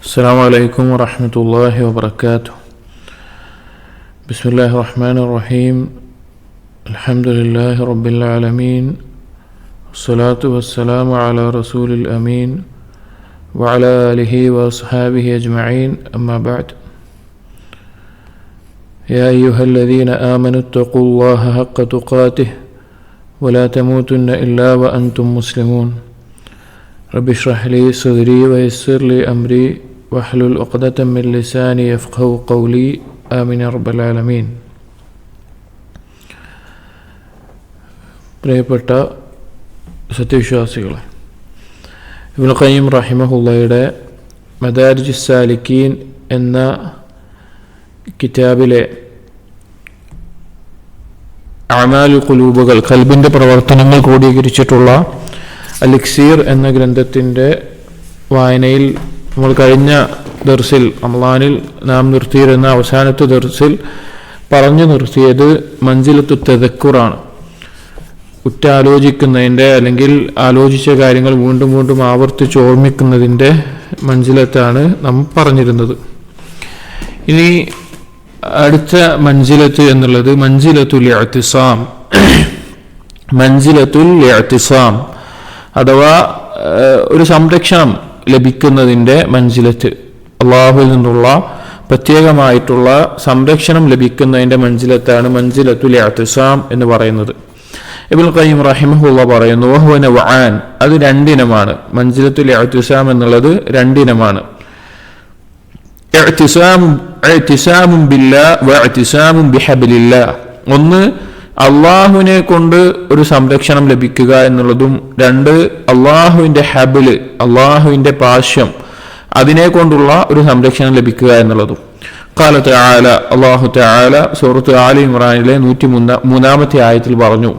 السلام عليكم ورحمة الله وبركاته. بسم الله الرحمن الرحيم. الحمد لله رب العالمين، والصلاة والسلام على رسول الأمين وعلى آله وأصحابه أجمعين، أما بعد. يا أيها الذين آمنوا اتقوا الله حق تقاته ولا تموتن إلا وأنتم مسلمون. رب اشرح لي صدري ويسر لي أمري واحلل عقدة من لساني يفقهوا قولي، آمين يا رب العالمين. പ്രിയപ്പെട്ട സത്യവിശ്വാസികളെ, ഇബ്നു ഖയ്യിം റഹിമഹുള്ളയുടെ മദാരിജുസ് സാലിക്കീൻ എന്ന കിതാബിലെ അഅ്മാലുൽ ഖുലൂബുകൾ, ഖൽബിൻ്റെ പ്രവർത്തനങ്ങൾ ക്രോഡീകരിച്ചിട്ടുള്ള അൽ-ഇക്സീർ എന്ന ഗ്രന്ഥത്തിൻ്റെ വായനയിൽ നമ്മൾ കഴിഞ്ഞ ദർസിൽ, റമളാനിൽ നാം നിർത്തിയിരുന്ന അവസാനത്തെ ദർസിൽ പറഞ്ഞു നിർത്തിയത് മൻസിലത്തു തദക്കുറാണ്. ഉറ്റാലോചിക്കുന്നതിൻ്റെ, അല്ലെങ്കിൽ ആലോചിച്ച കാര്യങ്ങൾ വീണ്ടും വീണ്ടും ആവർത്തിച്ച് ഓർമ്മിക്കുന്നതിൻ്റെ മൻസിലത്താണ് നാം പറഞ്ഞിരുന്നത്. ഇനി അടുത്ത മൻസിലത്ത് എന്നുള്ളത് മൻസിലത്തുൽ ഇഅ്തിസാം. മൻസിലത്തുൽ ഇഅ്തിസാം അഥവാ ഒരു സംരക്ഷണം ലഭിക്കുന്നതിൻ്റെ മൻസിലത്ത്, അള്ളാഹുവിൽ നിന്നുള്ള പ്രത്യേകമായിട്ടുള്ള സംരക്ഷണം ലഭിക്കുന്നതിൻ്റെ മൻസിലത്താണ് മൻസിലത്തുൽ ഇഅ്തിസാം എന്ന് പറയുന്നത്. ഇബ്നുൽ ഖയ്യിം റഹിമഹുല്ലാ പറയുന്നു, വഹുവ നവ്ആൻ, അത് രണ്ടിനമാണ്. മൻസിലത്തുൽ ഇഅ്തിസാം എന്നുള്ളത് രണ്ടിനമാണ്. ഇഅ്തിസാമുൻ ബില്ലാഹ് വഇഅ്തിസാമുൻ ബിഹബ്ലില്ലാഹ്. ഒന്ന്, അള്ളാഹുവിനെ കൊണ്ട് ഒരു സംരക്ഷണം ലഭിക്കുക എന്നുള്ളതും, രണ്ട്, അള്ളാഹുവിൻ്റെ ഹബില്, അള്ളാഹുവിൻ്റെ പാശം, അതിനെ കൊണ്ടുള്ള ഒരു സംരക്ഷണം ലഭിക്കുക എന്നുള്ളതും. ഖാല തആല, അല്ലാഹു തആല സൂറത്ത് ആലി ഇംറാനിലെ 103-ാമത്തെ ആയത്തിൽ പറഞ്ഞു,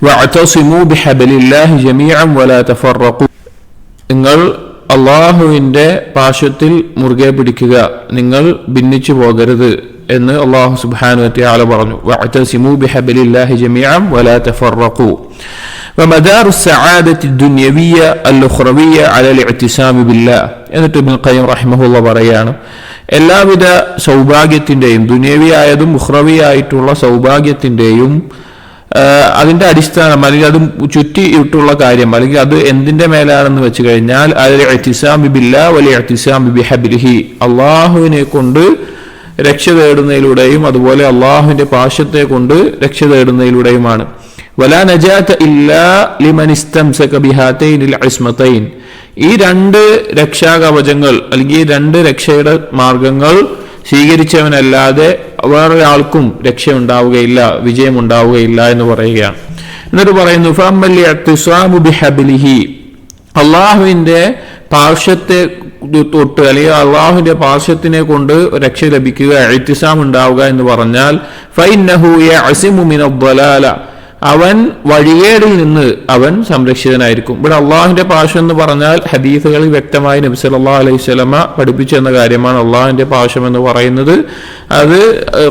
വഅതസിമു ബിഹബ്ലില്ലാഹി ജമീഅൻ വലാ തഫറഖു. നിങ്ങൾ അള്ളാഹുവിൻ്റെ പാശത്തിൽ മുറുകെ പിടിക്കുക, നിങ്ങൾ ഭിന്നിച്ചു പോകരുത് എന്ന് അല്ലാഹു സുബ്ഹാനഹു വ തആല പറഞ്ഞു. വഅതസിമു ബിഹബ്ലില്ലാഹി ജമീഅൻ വലാ തഫറഖു. വമദാറു സആദത്തി ദുനിയവിയ്യ അൽ-ഉഖ്റവിയ്യ അലൽ ഇഅ്തിസാമി ബില്ലാഹ്. എന്നിട്ട് ഇബ്നുൽ ഖയ്യിം റഹിമഹുല്ലാ പറയാണ്, എല്ലാവിധ സൗഭാഗ്യത്തിൻ്റെയും, ദുനിയവിയായതും ഉഖ്റവിയായിട്ടുള്ള സൗഭാഗ്യത്തിൻ്റെയും അതിൻ്റെ അടിസ്ഥാനം, അല്ലെങ്കിൽ അത് ചുറ്റിയിട്ടുള്ള കാര്യം, അല്ലെങ്കിൽ അത് എന്തിൻ്റെ മേലാണെന്ന് വെച്ച് കഴിഞ്ഞാൽ അലൽ ഇഅ്തിസാമി ബില്ലാഹ് വൽ ഇഅ്തിസാമി ബിഹബ്ലിഹി, അള്ളാഹുവിനെ കൊണ്ട് രക്ഷ തേടുന്നതിലൂടെയും അതുപോലെ അള്ളാഹുവിൻ്റെ പാശത്തെ കൊണ്ട് രക്ഷ തേടുന്നതിലൂടെയുമാണ്. വലാ നജാത ഇല്ലാ ലിമൻ ഇസ്തംസക ബിഹാതൈനിൽ ഇസ്മതൈൻ. ഈ രണ്ട് രക്ഷാകവചങ്ങൾ, അല്ലെങ്കിൽ ഈ രണ്ട് രക്ഷയുടെ മാർഗങ്ങൾ സ്വീകരിച്ചവനല്ലാതെ വേറൊരാൾക്കും രക്ഷ ഉണ്ടാവുകയില്ല, വിജയം ഉണ്ടാവുകയില്ല എന്ന് പറയുകയാണ്. എന്നിട്ട് പറയുന്നു, ഫഅമ്മൽ ഇഅ്തിസാമു ബിഹബ്ലിഹി, അള്ളാഹുവിൻ്റെ പാർശ്വത്തെ തൊട്ട്, അല്ലെങ്കിൽ അള്ളാഹുവിൻ്റെ പാർശ്വത്തിനെ കൊണ്ട് രക്ഷ ലഭിക്കുക, ഇഅ്തിസാം ഉണ്ടാവുക എന്ന് പറഞ്ഞാൽ, ഫഇന്നഹു യഅസിമു മിനദ്ദലാല, അവൻ വഴികേടിൽ നിന്ന് അവൻ സംരക്ഷിതനായിരിക്കും. ഇവിടെ അള്ളാഹുവിൻ്റെ പാശം എന്ന് പറഞ്ഞാൽ ഹദീസുകളിൽ വ്യക്തമായി നബി സല്ലല്ലാഹു അലൈഹി വസല്ലമ പഠിപ്പിച്ചു എന്ന കാര്യമാണ്. അള്ളാഹുവിൻ്റെ പാശം എന്ന് പറയുന്നത് അത്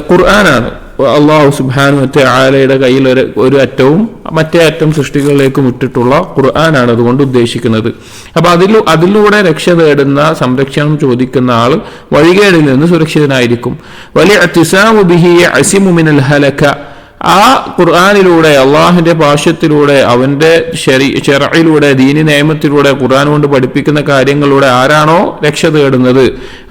ഖുർആനാണ്. അള്ളാഹു സുബ്ഹാനഹു വ തആലയുടെ കയ്യിൽ ഒരു അറ്റവും മറ്റേ അറ്റം സൃഷ്ടികളിലേക്കും ഇട്ടിട്ടുള്ള ഖുർആനാണ് അതുകൊണ്ട് ഉദ്ദേശിക്കുന്നത്. അപ്പൊ അതിലൂടെ രക്ഷ തേടുന്ന, സംരക്ഷണം ചോദിക്കുന്ന ആൾ വഴികേടിൽ നിന്ന് സുരക്ഷിതനായിരിക്കും. വലിയ ഇഅ്തിസാമു ബിഹി യഅസിമു മിനൽ ഹലക, ആ ഖുർആനിലൂടെ, അള്ളാഹുവിന്റെ ഭാഷ്യത്തിലൂടെ, അവന്റെ ശർഇലൂടെ, ദീനി നിയമത്തിലൂടെ, ഖുർആൻ കൊണ്ട് പഠിപ്പിക്കുന്ന കാര്യങ്ങളിലൂടെ ആരാണോ രക്ഷ തേടുന്നത്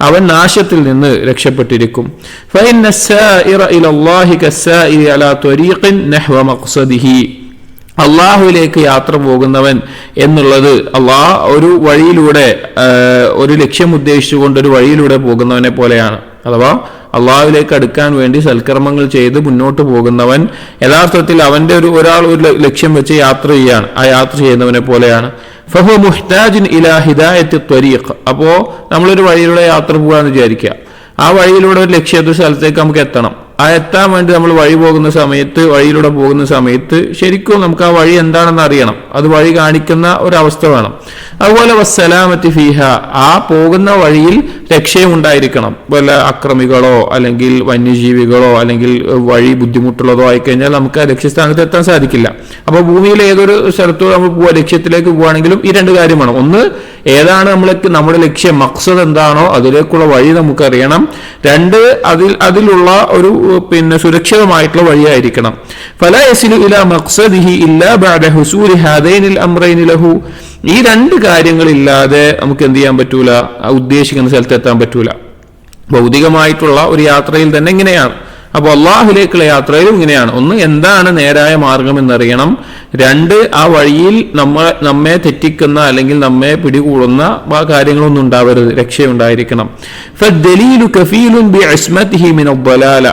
അവൻ നാശത്തിൽ നിന്ന് രക്ഷപ്പെട്ടിരിക്കും. ഫഇന്ന السائر إلى الله كالسائر على طريق نحو مقصده. അള്ളാഹുവിലേക്ക് യാത്ര പോകുന്നവൻ എന്നുള്ളത് ഒരു വഴിയിലൂടെ, ഒരു ലക്ഷ്യം ഉദ്ദേശിച്ചുകൊണ്ട് ഒരു വഴിയിലൂടെ പോകുന്നവനെ പോലെയാണ്. അഥവാ അള്ളാഹുവിലേക്ക് അടുക്കാൻ വേണ്ടി സൽക്കർമ്മങ്ങൾ ചെയ്ത് മുന്നോട്ട് പോകുന്നവൻ യഥാർത്ഥത്തിൽ അവന്റെ ഒരാൾ ഒരു ലക്ഷ്യം വെച്ച് യാത്ര ചെയ്യാണ്, ആ യാത്ര ചെയ്യുന്നവനെ പോലെയാണ്. ഫഹു മുഹ്താജിൻ ഇലാ ഹിദായത്തി ത്വരീഖ്. അപ്പോ നമ്മളൊരു വഴിയിലൂടെ യാത്ര പോകാന്ന് വിചാരിക്കുക, ആ വഴിയിലൂടെ ഒരു ലക്ഷ്യത്തെ സ്ഥലത്തേക്ക് നമുക്ക് എത്തണം. ആ എത്താൻ വേണ്ടി നമ്മൾ വഴിയിലൂടെ പോകുന്ന സമയത്ത് ശരിക്കും നമുക്ക് ആ വഴി എന്താണെന്ന് അറിയണം, അത് വഴി കാണിക്കുന്ന ഒരവസ്ഥ വേണം. അതുപോലെ വസ്സലാമത്തി ഫീഹ, ആ പോകുന്ന വഴിയിൽ രക്ഷയും ഉണ്ടായിരിക്കണം. വല്ല അക്രമികളോ അല്ലെങ്കിൽ വന്യജീവികളോ അല്ലെങ്കിൽ വഴി ബുദ്ധിമുട്ടുള്ളതോ ആയിക്കഴിഞ്ഞാൽ നമുക്ക് ആ ലക്ഷ്യസ്ഥാനത്ത് എത്താൻ സാധിക്കില്ല. അപ്പൊ ഭൂമിയിൽ ഏതൊരു സ്ഥലത്തോ നമ്മൾ ലക്ഷ്യത്തിലേക്ക് പോവുകയാണെങ്കിലും ഈ രണ്ട് കാര്യം വേണം. ഒന്ന്, ഏതാണ് നമ്മുടെ ലക്ഷ്യം, മഖ്സദ് എന്താണോ അതിലേക്കുള്ള വഴി നമുക്കറിയണം. രണ്ട്, അതിലുള്ള ഒരു സുരക്ഷിതമായിട്ടുള്ള വഴിയായിരിക്കണം. ഫലാ യസിലു ഇലാ മഖ്സദിഹി ഇല്ലാ ബഅദ ഹുസൂലി ഹാദൈനിൽ അംറൈനി ലഹു. ഈ രണ്ട് കാര്യങ്ങളില്ലാതെ നമുക്ക് എന്ത് ചെയ്യാൻ പറ്റൂല, ഉദ്ദേശിക്കുന്ന സ്ഥലത്ത് എത്താൻ പറ്റൂല. ഭൗതികമായിട്ടുള്ള ഒരു യാത്രയിൽ തന്നെ ഇങ്ങനെയാണ്. അപ്പൊ അള്ളാഹുലേക്കുള്ള യാത്രയിലും ഇങ്ങനെയാണ്. ഒന്ന്, എന്താണ് നേരായ മാർഗം എന്നറിയണം. രണ്ട്, ആ വഴിയിൽ നമ്മെ തെറ്റിക്കുന്ന അല്ലെങ്കിൽ നമ്മെ പിടികൂടുന്ന ആ കാര്യങ്ങളൊന്നും ഉണ്ടാവരുത്, രക്ഷയുണ്ടായിരിക്കണം. ഫദ്ദലീലു കഫീലുൻ ബിഇസ്മതിഹി മിനദ്ദലാല.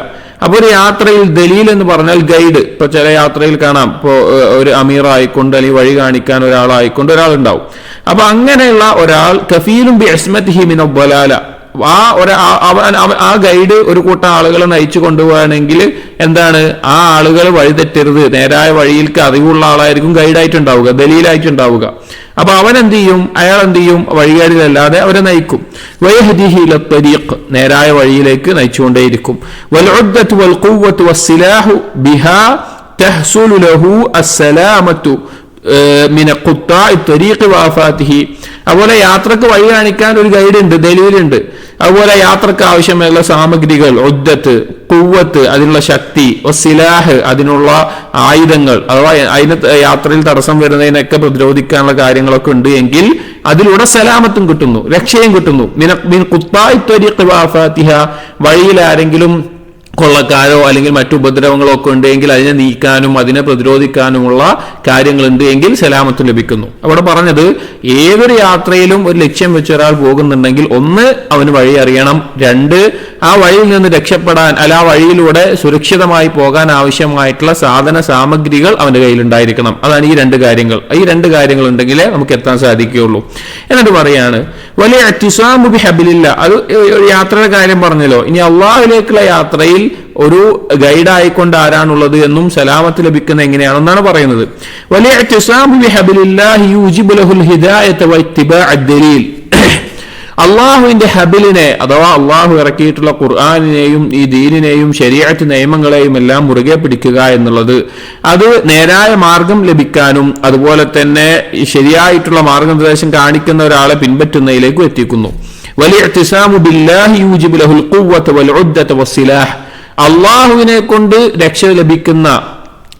അപ്പൊ ഒരു യാത്രയിൽ ദലീൽ എന്ന് പറഞ്ഞാൽ ഗൈഡ്. ഇപ്പൊ ചില യാത്രയിൽ കാണാം, ഇപ്പോ ഒരു അമീർ ആയിക്കൊണ്ട് അല്ലെങ്കിൽ വഴി കാണിക്കാൻ ഒരാളായിക്കൊണ്ട് ഒരാളുണ്ടാവും. അപ്പൊ അങ്ങനെയുള്ള ഒരാൾ കഫീലും ബിഇസ്മതിഹി മിനദ്ദലാല, ആ ഗൈഡ് ഒരു കൂട്ടം ആളുകളെ നയിച്ചു കൊണ്ടുപോവുകയാണെങ്കിൽ എന്താണ്, ആ ആളുകൾ വഴി തെറ്റരുത്, നേരായ വഴിയിലേക്ക് അറിവുള്ള ആളായിരിക്കും ഗൈഡായിട്ടുണ്ടാവുക, ദലീലായിട്ടുണ്ടാവുക. അപ്പൊ അയാൾ എന്ത് ചെയ്യും, വഴികാരിലല്ലാതെ അവരെ നയിക്കും. വയഹ്ദിഹി ഇലത്വരീഖ്, നേരായ വഴിയിലേക്ക് നയിച്ചുകൊണ്ടേയിരിക്കും. വൽഉദ്ദതു വൽഖുവ്വതു വസ്സിലാഹു ബിഹാ തഹ്സുലു ലഹു അസ്സലാമത്തു മിന ഖുത്താഇ ത്വരീഖി വആഫാതിഹി. അതുപോലെ യാത്രക്ക് വഴി കാണിക്കാൻ ഒരു ഗൈഡ് ഉണ്ട്, ദലീലുണ്ട്. അതുപോലെ യാത്രക്ക് ആവശ്യമുള്ള സാമഗ്രികൾ, ഉദ്ദത്ത്, ഖുവ്വത്ത് അതിനുള്ള ശക്തി, സിലാഹ് അതിനുള്ള ആയുധങ്ങൾ, അഥവാ അതിന് യാത്രയിൽ തടസ്സം വരുന്നതിനൊക്കെ പ്രതിരോധിക്കാനുള്ള കാര്യങ്ങളൊക്കെ ഉണ്ട് എങ്കിൽ അതിലൂടെ സലാമത്തും കിട്ടുന്നു, രക്ഷയും കിട്ടുന്നു. മിൻ ഖുത്താഇ ത്വരീഖി വആഫാതിഹ, വഴിയിൽ ആരെങ്കിലും കൊള്ളക്കാരോ അല്ലെങ്കിൽ മറ്റു ഉപദ്രവങ്ങളോ ഒക്കെ ഉണ്ടെങ്കിൽ അതിനെ നീക്കാനും അതിനെ പ്രതിരോധിക്കാനുമുള്ള കാര്യങ്ങളുണ്ട് എങ്കിൽ സലാമത്ത് ലഭിക്കുന്നു. അവിടെ പറഞ്ഞത് ഏതൊരു യാത്രയിലും ഒരു ലക്ഷ്യം വെച്ച് ഒരാൾ പോകുന്നുണ്ടെങ്കിൽ ഒന്ന്, അവന് വഴി അറിയണം. രണ്ട്, ആ വഴിയിൽ നിന്ന് രക്ഷപ്പെടാൻ ആ വഴിയിലൂടെ സുരക്ഷിതമായി പോകാൻ ആവശ്യമായിട്ടുള്ള സാധന സാമഗ്രികൾ അവന്റെ കയ്യിൽ ഉണ്ടായിരിക്കണം. അതാണ് ഈ രണ്ട് കാര്യങ്ങൾ. ഈ രണ്ട് കാര്യങ്ങൾ ഉണ്ടെങ്കിലേ നമുക്ക് എത്താൻ സാധിക്കുകയുള്ളൂ. എന്നിട്ട് പറയാണ് വലിയ അറ്റിസാമു ബിഹബിലില്ല. അത് യാത്രയുടെ കാര്യം പറഞ്ഞല്ലോ. ഇനി അള്ളാഹുവിലേക്കുള്ള യാത്രയിൽ ഒരു ഗൈഡ് ആയിക്കൊണ്ട് ആരാണുള്ളത് എന്നും സലാമത്ത് ലഭിക്കുന്ന എങ്ങനെയാണെന്നാണ് പറയുന്നത്. വലിയ അറ്റിസാമു ബിഹബിലില്ലാഹി യൂജിബു ലഹുൽ ഹിദായത വഇത്തിബാഅദ് ദലീൽ. അള്ളാഹുവിന്റെ ഹബിലിനെ അഥവാ അള്ളാഹു ഇറക്കിയിട്ടുള്ള ഖുർആനിനെയും ഈ ദീനിനെയും ശരീഅത്ത് നിയമങ്ങളെയും എല്ലാം മുറുകെ പിടിക്കുക എന്നുള്ളത് അത് നേരായ മാർഗം ലഭിക്കാനും അതുപോലെ തന്നെ ശരിയായിട്ടുള്ള മാർഗനിർദ്ദേശം കാണിക്കുന്ന ഒരാളെ പിൻപറ്റുന്നതിലേക്ക് എത്തിക്കുന്നു. വലിഇഅ്തിസാമു ബില്ലാഹി യൂജിബു ലഹുൽ ഖുവ്വത വൽ ഉദ്ദത വസ്സിലാഹ്. അള്ളാഹുവിനെ കൊണ്ട് രക്ഷ ലഭിക്കുന്ന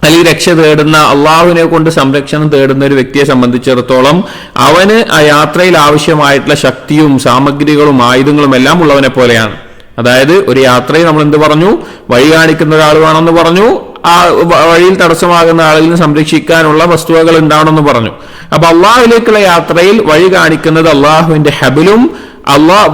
അല്ലെങ്കിൽ രക്ഷ തേടുന്ന, അള്ളാഹുവിനെ കൊണ്ട് സംരക്ഷണം തേടുന്ന ഒരു വ്യക്തിയെ സംബന്ധിച്ചിടത്തോളം അവന് ആ യാത്രയിൽ ആവശ്യമായിട്ടുള്ള ശക്തിയും സാമഗ്രികളും ആയുധങ്ങളും എല്ലാം ഉള്ളവനെ പോലെയാണ്. അതായത് ഒരു യാത്രയിൽ നമ്മൾ എന്ത് പറഞ്ഞു, വഴി കാണിക്കുന്ന ഒരാൾ വേണമെന്ന് പറഞ്ഞു, ആ വഴിയിൽ തടസ്സമാകുന്ന ആളുകളെ സംരക്ഷിക്കാനുള്ള വസ്തുവകൾ ഉണ്ടാവണമെന്ന് പറഞ്ഞു. അപ്പൊ അള്ളാഹുവിലേക്കുള്ള യാത്രയിൽ വഴി കാണിക്കുന്നത് അള്ളാഹുവിന്റെ ഹബിലും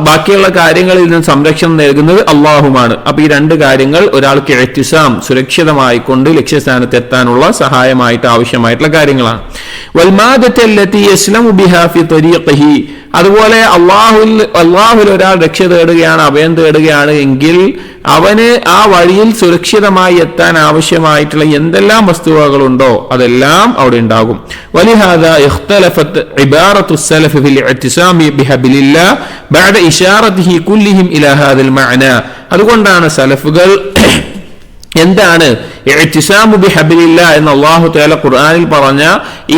ബാക്കിയുള്ള കാര്യങ്ങളിൽ നിന്ന് സംരക്ഷണം നൽകുന്നത് അള്ളാഹുമാണ്. അപ്പൊ ഈ രണ്ട് കാര്യങ്ങൾ ഒരാൾക്ക് ഇഅ്തിസാം സുരക്ഷിതമായിക്കൊണ്ട് ലക്ഷ്യസ്ഥാനത്ത് എത്താനുള്ള സഹായമായിട്ട് ആവശ്യമായിട്ടുള്ള കാര്യങ്ങളാണ്. വൽമാദത്തല്ലതി യസ്ലമു ബിഹാ ഫി ത്വരീഖിഹി. അതുപോലെ അള്ളാഹുവിൽ ഒരാൾ രക്ഷ തേടുകയാണ്, അഭയം തേടുകയാണ് എങ്കിൽ അവന് ആ വഴിയിൽ സുരക്ഷിതമായി എത്താൻ ആവശ്യമായിട്ടുള്ള എന്തെല്ലാം വസ്തുവകളുണ്ടോ അതെല്ലാം അവിടെ ഉണ്ടാകും. വലിഹാദാ ഇഖ്തലഫത് ഇബാറത്തു സലഫ് ഫിൽ ഇഅ്തിസാമി ബിഹബിലില്ലാഹ് ബഅദ ഇശാറതിഹി കുല്ലിഹിം ഇലാ ഹാദൽ മഅന. അതുകൊണ്ടാണ് സലഫുകൾ എന്താണ് ഇഅ്തിസാമു ബിഹബിലില്ലാ എന്ന് അല്ലാഹു തആല ഖുർആനിൽ പറഞ്ഞ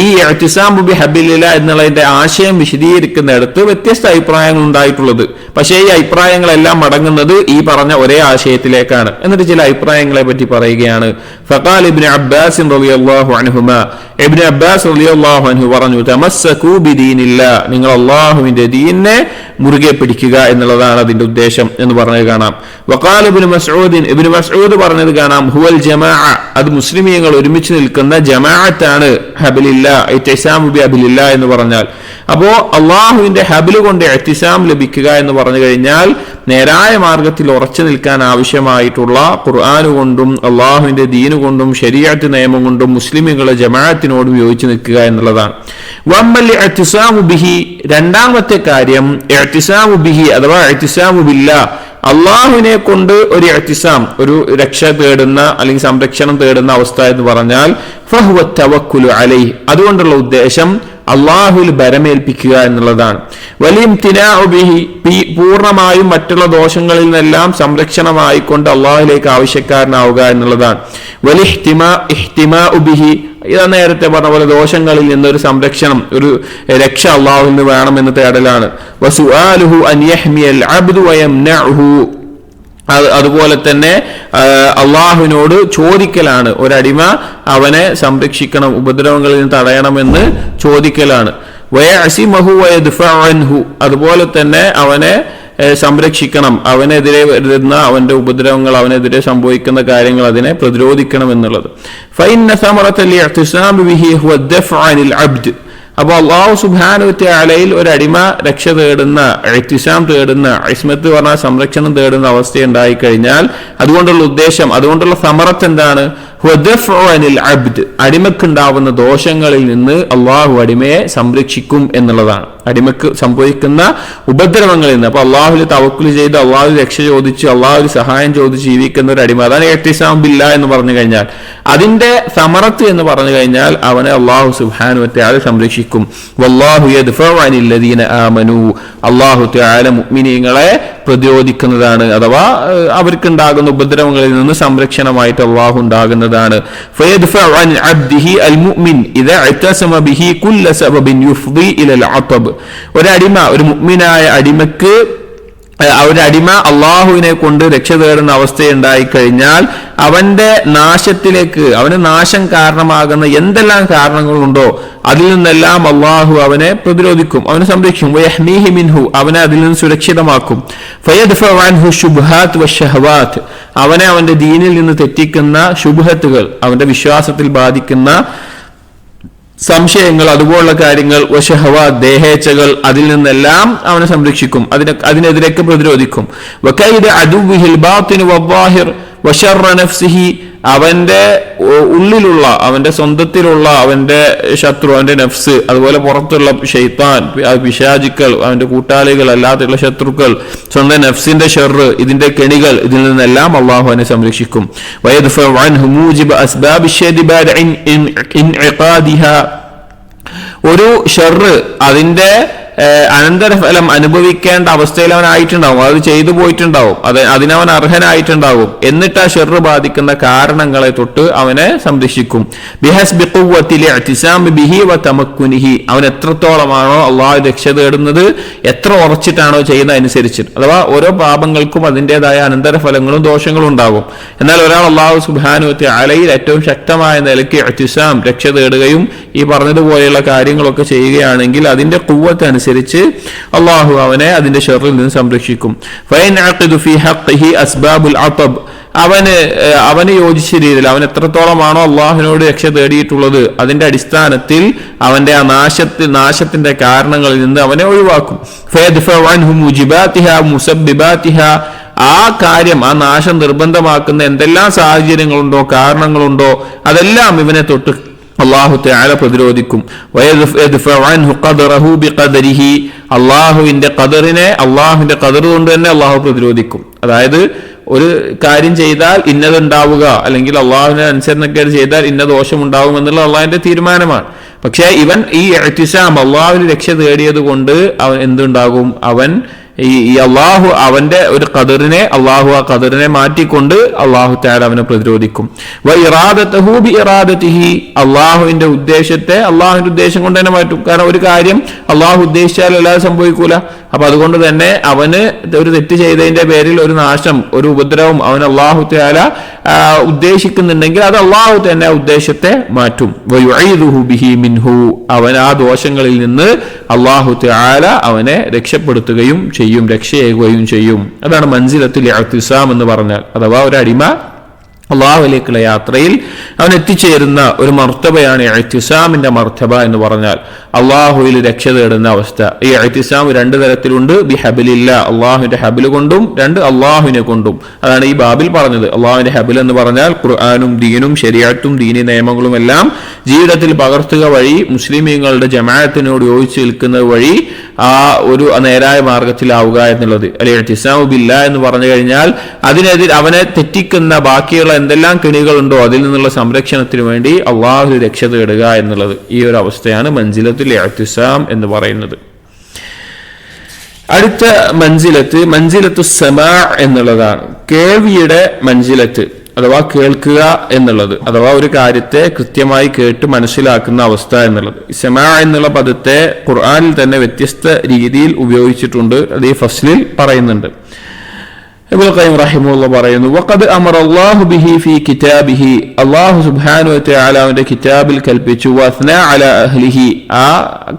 ഈ ഇഅ്തിസാമു ബിഹബിലില്ലാ എന്നുള്ളതിന്റെ ആശയം വിശദീകരിക്കുന്നിടത്ത് വ്യത്യസ്ത അഭിപ്രായങ്ങൾ ഉണ്ടായിട്ടുള്ളത്. പക്ഷേ ഈ അഭിപ്രായങ്ങളെല്ലാം മടങ്ങുന്നത് ഈ പറഞ്ഞ ഒരേ ആശയത്തിലേക്കാണ്. എന്നിട്ട് ചില അഭിപ്രായങ്ങളെ പറ്റി പറയുകയാണ്. ഫഖാല ഇബ്നു അബ്ബാസ് റളിയല്ലാഹു അൻഹുമാ, ഇബ്നു അബ്ബാസ് റളിയല്ലാഹു അൻഹു പറഞ്ഞു, തമസ്സകൂ ബിദീനില്ലാ, നിങ്ങൾ അല്ലാഹുവിന്റെ ദീനിനെ മുറുകെ പിടിക്കുക എന്നുള്ളതാണ് അതിന്റെ ഉദ്ദേശം എന്ന് പറഞ്ഞത് കാണാം. വഖാല ഇബ്നു മസ്ഊദ്, ഇബ്നു മസ്ഊദ് പറഞ്ഞത് കാണാം, ഹുവൽ ജമാഅ, അത് മുസ്ലിമീങ്ങൾ ഒരുമിച്ച് നിൽക്കുന്ന ജമാഅത്താണ് ഹബിലില്ലാ, ഇഅ്തിസാമു ബിഹബിലില്ലാ എന്ന് പറഞ്ഞാൽ. അപ്പോ അള്ളാഹുവിന്റെ ഹബില് കൊണ്ട് ഇഅ്തിസാം ലഭിക്കുക എന്ന് പറഞ്ഞു കഴിഞ്ഞാൽ നേരായ മാർഗത്തിൽ ഉറച്ചു നിൽക്കാൻ ആവശ്യമായിട്ടുള്ള ഖുർആൻ കൊണ്ടും അള്ളാഹുവിന്റെ ദീന് കൊണ്ടും ശരീഅത്ത് നിയമം കൊണ്ടും മുസ്ലിമുകളെ ജമാഅത്തിനോട് യോജിച്ച് നിൽക്കുക എന്നുള്ളതാണ്. വമ്മൽ ഇഅ്തിസാമു ബിഹി, രണ്ടാമത്തെ കാര്യം ഇഅ്തിസാമു ബിഹി അഥവാ ഇഅ്തിസാമു ബില്ലാഹ്, അള്ളാഹുവിനെ കൊണ്ട് ഒരു ഇഅ്തിസാം, ഒരു രക്ഷ തേടുന്ന അല്ലെങ്കിൽ സംരക്ഷണം തേടുന്ന അവസ്ഥ എന്ന് പറഞ്ഞാൽ ഫഹുവ തവക്കുലു അലൈഹി, അതുകൊണ്ടുള്ള ഉദ്ദേശം അള്ളാഹുവിൽ ഭരമേൽപ്പിക്കുക എന്നുള്ളതാണ്. പൂർണ്ണമായും മറ്റുള്ള ദോഷങ്ങളിൽ നിന്നെല്ലാം സംരക്ഷണമായിക്കൊണ്ട് അള്ളാഹുലേക്ക് ആവശ്യക്കാരനാവുക എന്നുള്ളതാണ്. ഇതാ നേരത്തെ പറഞ്ഞ പോലെ ദോഷങ്ങളിൽ നിന്നൊരു സംരക്ഷണം, ഒരു രക്ഷ അള്ളാഹുവിൽ നിന്ന് വേണമെന്ന് തേടലാണ്. അതുപോലെ തന്നെ അള്ളാഹുവിനോട് ചോദിക്കലാണ്. ഒരടിമ അവനെ സംരക്ഷിക്കണം, ഉപദ്രവങ്ങളിൽ നിന്ന് തടയണമെന്ന് ചോദിക്കലാണ്. അതുപോലെ തന്നെ അവനെ സംരക്ഷിക്കണം, അവനെതിരെ വരുന്ന അവന്റെ ഉപദ്രവങ്ങൾ, അവനെതിരെ സംഭവിക്കുന്ന കാര്യങ്ങൾ, അതിനെ പ്രതിരോധിക്കണം എന്നുള്ളത്. അപ്പൊ അള്ളാഹു സുബ്ഹാനഹു വ തആലയിൽ ഒരടിമ രക്ഷ തേടുന്ന, ഇഹ്തിസാം തേടുന്ന, ഇസ്മത്ത് പറഞ്ഞാൽ സംരക്ഷണം തേടുന്ന അവസ്ഥ ഉണ്ടായി കഴിഞ്ഞാൽ അതുകൊണ്ടുള്ള ഉദ്ദേശം, അതുകൊണ്ടുള്ള സമറത്ത് എന്താണ്? അടിമക്കുണ്ടാവുന്ന ദോഷങ്ങളിൽ നിന്ന് അള്ളാഹു അടിമയെ സംരക്ഷിക്കും എന്നുള്ളതാണ്. അടിമക്ക് സംഭവിക്കുന്ന ഉപദ്രവങ്ങളിൽ നിന്ന്. അപ്പൊ അള്ളാഹുൽ തവക്കുൽ ചെയ്ത്, അള്ളാഹു രക്ഷ ചോദിച്ച്, അള്ളാഹു സഹായം ചോദിച്ച് ജീവിക്കുന്ന ഒരു അടിമ, അതാണ് ഇഹ്തിസാം ബില്ലാഹ് എന്ന് പറഞ്ഞു കഴിഞ്ഞാൽ. അതിന്റെ സമറത്ത് എന്ന് പറഞ്ഞു കഴിഞ്ഞാൽ അവനെ അള്ളാഹു സുബ്ഹാനഹു വ തആല സംരക്ഷിക്കും. വല്ലാഹു യദ്ഫഉ അനിൽ ലദീന ആമനൂ, അള്ളാഹു തആല മുഅ്മിനീങ്ങളെ പ്രതിരോധിക്കുന്നതാണ്, അഥവാ അവർക്കുണ്ടാകുന്ന ഉപദ്രവങ്ങളിൽ നിന്ന് സംരക്ഷണമായിട്ട് അള്ളാഹു ഉണ്ടാകുന്നതാണ്. ഫയദ്ഫഉ അൻ അബ്ദിഹി അൽ മുഅ്മിൻ ഇദാ ഇഅ്തസമ ബിഹി കുല്ല സബബിൻ യുഫ്ദി ഇലൽ അതബ്. ഒരടിമ, ഒരു മുഅ്മിനായ അടിമക്ക്, ഒരടിമ അള്ളാഹുവിനെ കൊണ്ട് രക്ഷ തേടുന്ന അവസ്ഥയുണ്ടായി കഴിഞ്ഞാൽ അവന്റെ നാശത്തിലേക്ക്, അവന് നാശം കാരണമാകുന്ന എന്തെല്ലാം കാരണങ്ങളുണ്ടോ അതിൽ നിന്നെല്ലാം അള്ളാഹു അവനെ പ്രതിരോധിക്കും, അവനെ സംരക്ഷിക്കും. വയഹ്മീഹി മിൻഹു, അവനെ അതിൽ നിന്ന് സുരക്ഷിതമാക്കും. ഫയദ്ഫഉ അൻഹു ശുബ്ഹാത്ത് വശഹവാത്ത്, അവനെ അവന്റെ ദീനിൽ നിന്ന് തെറ്റിക്കുന്ന ശുബ്ഹത്തുകൾ, അവന്റെ വിശ്വാസത്തിൽ ബാധിക്കുന്ന സംശയങ്ങൾ, അതുപോലുള്ള കാര്യങ്ങൾ, വശഹവ ദേഹേച്ഛകൾ, അതിൽ നിന്നെല്ലാം അവനെ സംരക്ഷിക്കും, അതിനെതിരേക്ക് പ്രതിരോധിക്കും. വകൈദ അദുവിഹിൽ ബാത്തിൻ വദ്ദാഹിർ വശർറ നഫ്സിഹി, അവന്റെ ഉള്ളിലുള്ള, അവന്റെ സ്വന്തത്തിലുള്ള അവന്റെ ശത്രു, അവന്റെ നഫ്സ്, അതുപോലെ പുറത്തുള്ള ശൈത്താൻ, പിശാചുക്കൾ, അവന്റെ കൂട്ടാളികൾ, അല്ലാത്തുള്ള ശത്രുക്കൾ, സ്വന്തം നഫ്സിന്റെ ഷർറ്, ഇതിന്റെ കെണികൾ, ഇതിൽ നിന്നെല്ലാം അള്ളാഹു അവനെ സംരക്ഷിക്കും. വയദ്ഫഉ അൻഹു മൂജിബ അസ്ബാബി ശർരി ബഅദ ഇൻഇഖാദിഹാ, ഒരു ഷർറ് അതിന്റെ അനന്തരഫലം അനുഭവിക്കേണ്ട അവസ്ഥയിൽ അവനായിട്ടുണ്ടാവും, അത് ചെയ്തു പോയിട്ടുണ്ടാവും, അതിനവൻ അർഹനായിട്ടുണ്ടാവും. എന്നിട്ട് ആ ഷർറ് ബാധിക്കുന്ന കാരണങ്ങളെ തൊട്ട് അവനെ സംരക്ഷിക്കും. ബിഹസ്ബി ഖുവ്വത്തിൽ ഇഅ്തിസാമി ബിഹി വ തമക്കുനിഹി, അവൻ എത്രത്തോളമാണോ അള്ളാഹു രക്ഷ തേടുന്നത്, എത്ര ഉറച്ചിട്ടാണോ ചെയ്യുന്നത് അനുസരിച്ച്. അഥവാ ഓരോ പാപങ്ങൾക്കും അതിൻ്റെതായ അനന്തരഫലങ്ങളും ദോഷങ്ങളും ഉണ്ടാകും. എന്നാൽ ഒരാൾ അള്ളാഹു സുബ്ഹാനഹു വ തആലയിൽ ഏറ്റവും ശക്തമായ നിലയ്ക്ക് ഇഅ്തിസാം, രക്ഷ തേടുകയും ഈ പറഞ്ഞതുപോലെയുള്ള കാര്യങ്ങളൊക്കെ ചെയ്യുകയാണെങ്കിൽ അതിന്റെ ഖുവ്വത്ത് അനുസരിച്ച് അള്ളാഹു അവനെ അതിന്റെ ഷർറിൽ നിന്ന് സംരക്ഷിക്കും. ഫയൻഅഖിദു ഫീ ഹഖ്ഖിഹി അസ്ബാബുൽ അതബ്, അവന് യോജിച്ച രീതിയിൽ, അവൻ എത്രത്തോളമാണോ അള്ളാഹുവിനോട് രക്ഷ തേടിയിട്ടുള്ളത് അതിന്റെ അടിസ്ഥാനത്തിൽ അവന്റെ ആ നാശത്തിന്റെ കാരണങ്ങളിൽ നിന്ന് അവനെ ഒഴിവാക്കും. ഫയദ്ഫഉ അൻഹു മുജിബാതിഹാ മുസബ്ബിബാതിഹാ, ആ കാര്യം, ആ നാശം നിർബന്ധമാക്കുന്ന എന്തെല്ലാം സാഹചര്യങ്ങളുണ്ടോ, കാരണങ്ങളുണ്ടോ, അതെല്ലാം ഇവനെ തൊട്ട് അള്ളാഹു തആല പ്രതിരോധിക്കും. വയദ്ഫഉ അൻഹു ഖദറഹു ബിഖദരിഹി, അള്ളാഹുവിന്റെ ഖദറിനെ അള്ളാഹുവിന്റെ ഖദർ കൊണ്ട് തന്നെ അള്ളാഹു പ്രതിരോധിക്കും. അതായത് ഒരു കാര്യം ചെയ്താൽ ഇന്നതുണ്ടാവുക, അല്ലെങ്കിൽ അള്ളാഹുവിനെ അനുസരണക്കേട് ചെയ്താൽ ഇന്ന ദോഷം ഉണ്ടാവും എന്നുള്ള അള്ളാഹുവിന്റെ തീരുമാനമാണ്. പക്ഷേ ഇവൻ ഈ ഇഅ്തിസാം, അള്ളാഹുവിന് രക്ഷ തേടിയത് കൊണ്ട് അവൻ എന്തുണ്ടാകും? അവൻ ഈ അള്ളാഹു അവന്റെ ഒരു ഖദറിനെ, അള്ളാഹു ആ ഖദറിനെ മാറ്റിക്കൊണ്ട് അള്ളാഹു തആല അവനെ പ്രതിരോധിക്കും. വഇറാദതഹു ബിഇറാദതിഹി, അള്ളാഹുവിന്റെ ഉദ്ദേശത്തെ അള്ളാഹുവിന്റെ ഉദ്ദേശം കൊണ്ട് തന്നെ മാറ്റും. കാരണം ഒരു കാര്യം അള്ളാഹു ഉദ്ദേശിച്ചാൽ അല്ലാതെ സംഭവിക്കൂല. അപ്പൊ അതുകൊണ്ട് തന്നെ അവന് ഒരു തെറ്റ് ചെയ്തതിന്റെ പേരിൽ ഒരു നാശം, ഒരു ഉപദ്രവം അവൻ അള്ളാഹു തആല ഉദ്ദേശിക്കുന്നുണ്ടെങ്കിൽ അത് അള്ളാഹു തന്നെ ഉദ്ദേശത്തെ മാറ്റും. വയുഈദുഹു ബിഹി മിൻഹു, അവൻ ആ ദോഷങ്ങളിൽ നിന്ന് അള്ളാഹു തആല അവനെ രക്ഷപ്പെടുത്തുകയും ചെയ്യും, രക്ഷയേകുകയും ചെയ്യും. അതാണ് മൻസിലത്തുൽ ഇഅ്തിസാം എന്ന് പറഞ്ഞാൽ. അഥവാ ഒരു അടിമ അള്ളാഹുവിലേക്കുള്ള യാത്രയിൽ അവൻ എത്തിച്ചേരുന്ന ഒരു മർത്തബയാണ് ഇഅ്തിസാമിന്റെ മർത്തബ എന്ന് പറഞ്ഞാൽ, അള്ളാഹുവിൽ രക്ഷ തേടുന്ന അവസ്ഥ. ഈ ഇഅ്തിസാം രണ്ട് തരത്തിലുണ്ട്. ബിഹബിലില്ല, അള്ളാഹുവിന്റെ ഹബിൽ കൊണ്ടും, രണ്ട് അള്ളാഹുവിനെ കൊണ്ടും. അതാണ് ഈ ബാബിൽ പറഞ്ഞത്. അള്ളാഹുവിന്റെ ഹബിൽ എന്ന് പറഞ്ഞാൽ ഖുർആനും ദീനും ശരീഅത്തും ദീനി നിയമങ്ങളും എല്ലാം ജീവിതത്തിൽ പകർത്തുക വഴി, മുസ്ലിമീങ്ങളുടെ ജമാഅത്തിനോട് യോജിച്ച് നിൽക്കുന്നത് വഴി ആ ഒരു നേരായ മാർഗത്തിലാവുക എന്നുള്ളത്. അൽ ഇഅ്തിസാമു ബില്ലാഹ് എന്ന് പറഞ്ഞു കഴിഞ്ഞാൽ അതിനെതിരെ അവനെ തെറ്റിക്കുന്ന ബാക്കിയുള്ള എന്തെല്ലാം കെണികളുണ്ടോ അതിൽ നിന്നുള്ള സംരക്ഷണത്തിന് വേണ്ടി അള്ളാഹു രക്ഷ തേടുക എന്നുള്ളത്. ഈ ഒരു അവസ്ഥയാണ് മൻസിലത്തുൽ ഇഅ്തിസാം എന്ന് പറയുന്നത്. അടുത്ത മൻസിലത്തു സമാ എന്നുള്ളതാണ്. കേൾവിയുടെ മൻസിലത്ത് അഥവാ കേൾക്കുക എന്നുള്ളത്, അഥവാ ഒരു കാര്യത്തെ കൃത്യമായി കേട്ട് മനസ്സിലാക്കുന്ന അവസ്ഥ എന്നുള്ളത്. സമാ എന്നുള്ള പദത്തെ ഖുർആനിൽ തന്നെ വ്യത്യസ്ത രീതിയിൽ ഉപയോഗിച്ചിട്ടുണ്ട്. അത് ഈ ഫസ്ലിൽ പറയുന്നുണ്ട്. ഇബ്നുൽ ഖയ്യിം റഹിമഹുല്ലാഹ് പറയുന്നു, വഖദ് അമറല്ലാഹു ബിഹി ഫീ കിതാബിഹി, അല്ലാഹു സുബ്ഹാനഹു വ തആല അവന്റെ കിതാബിൽ കൽപ്പിച്ചു, വസ്നാ അലാ അഹ്ലിഹി, ആ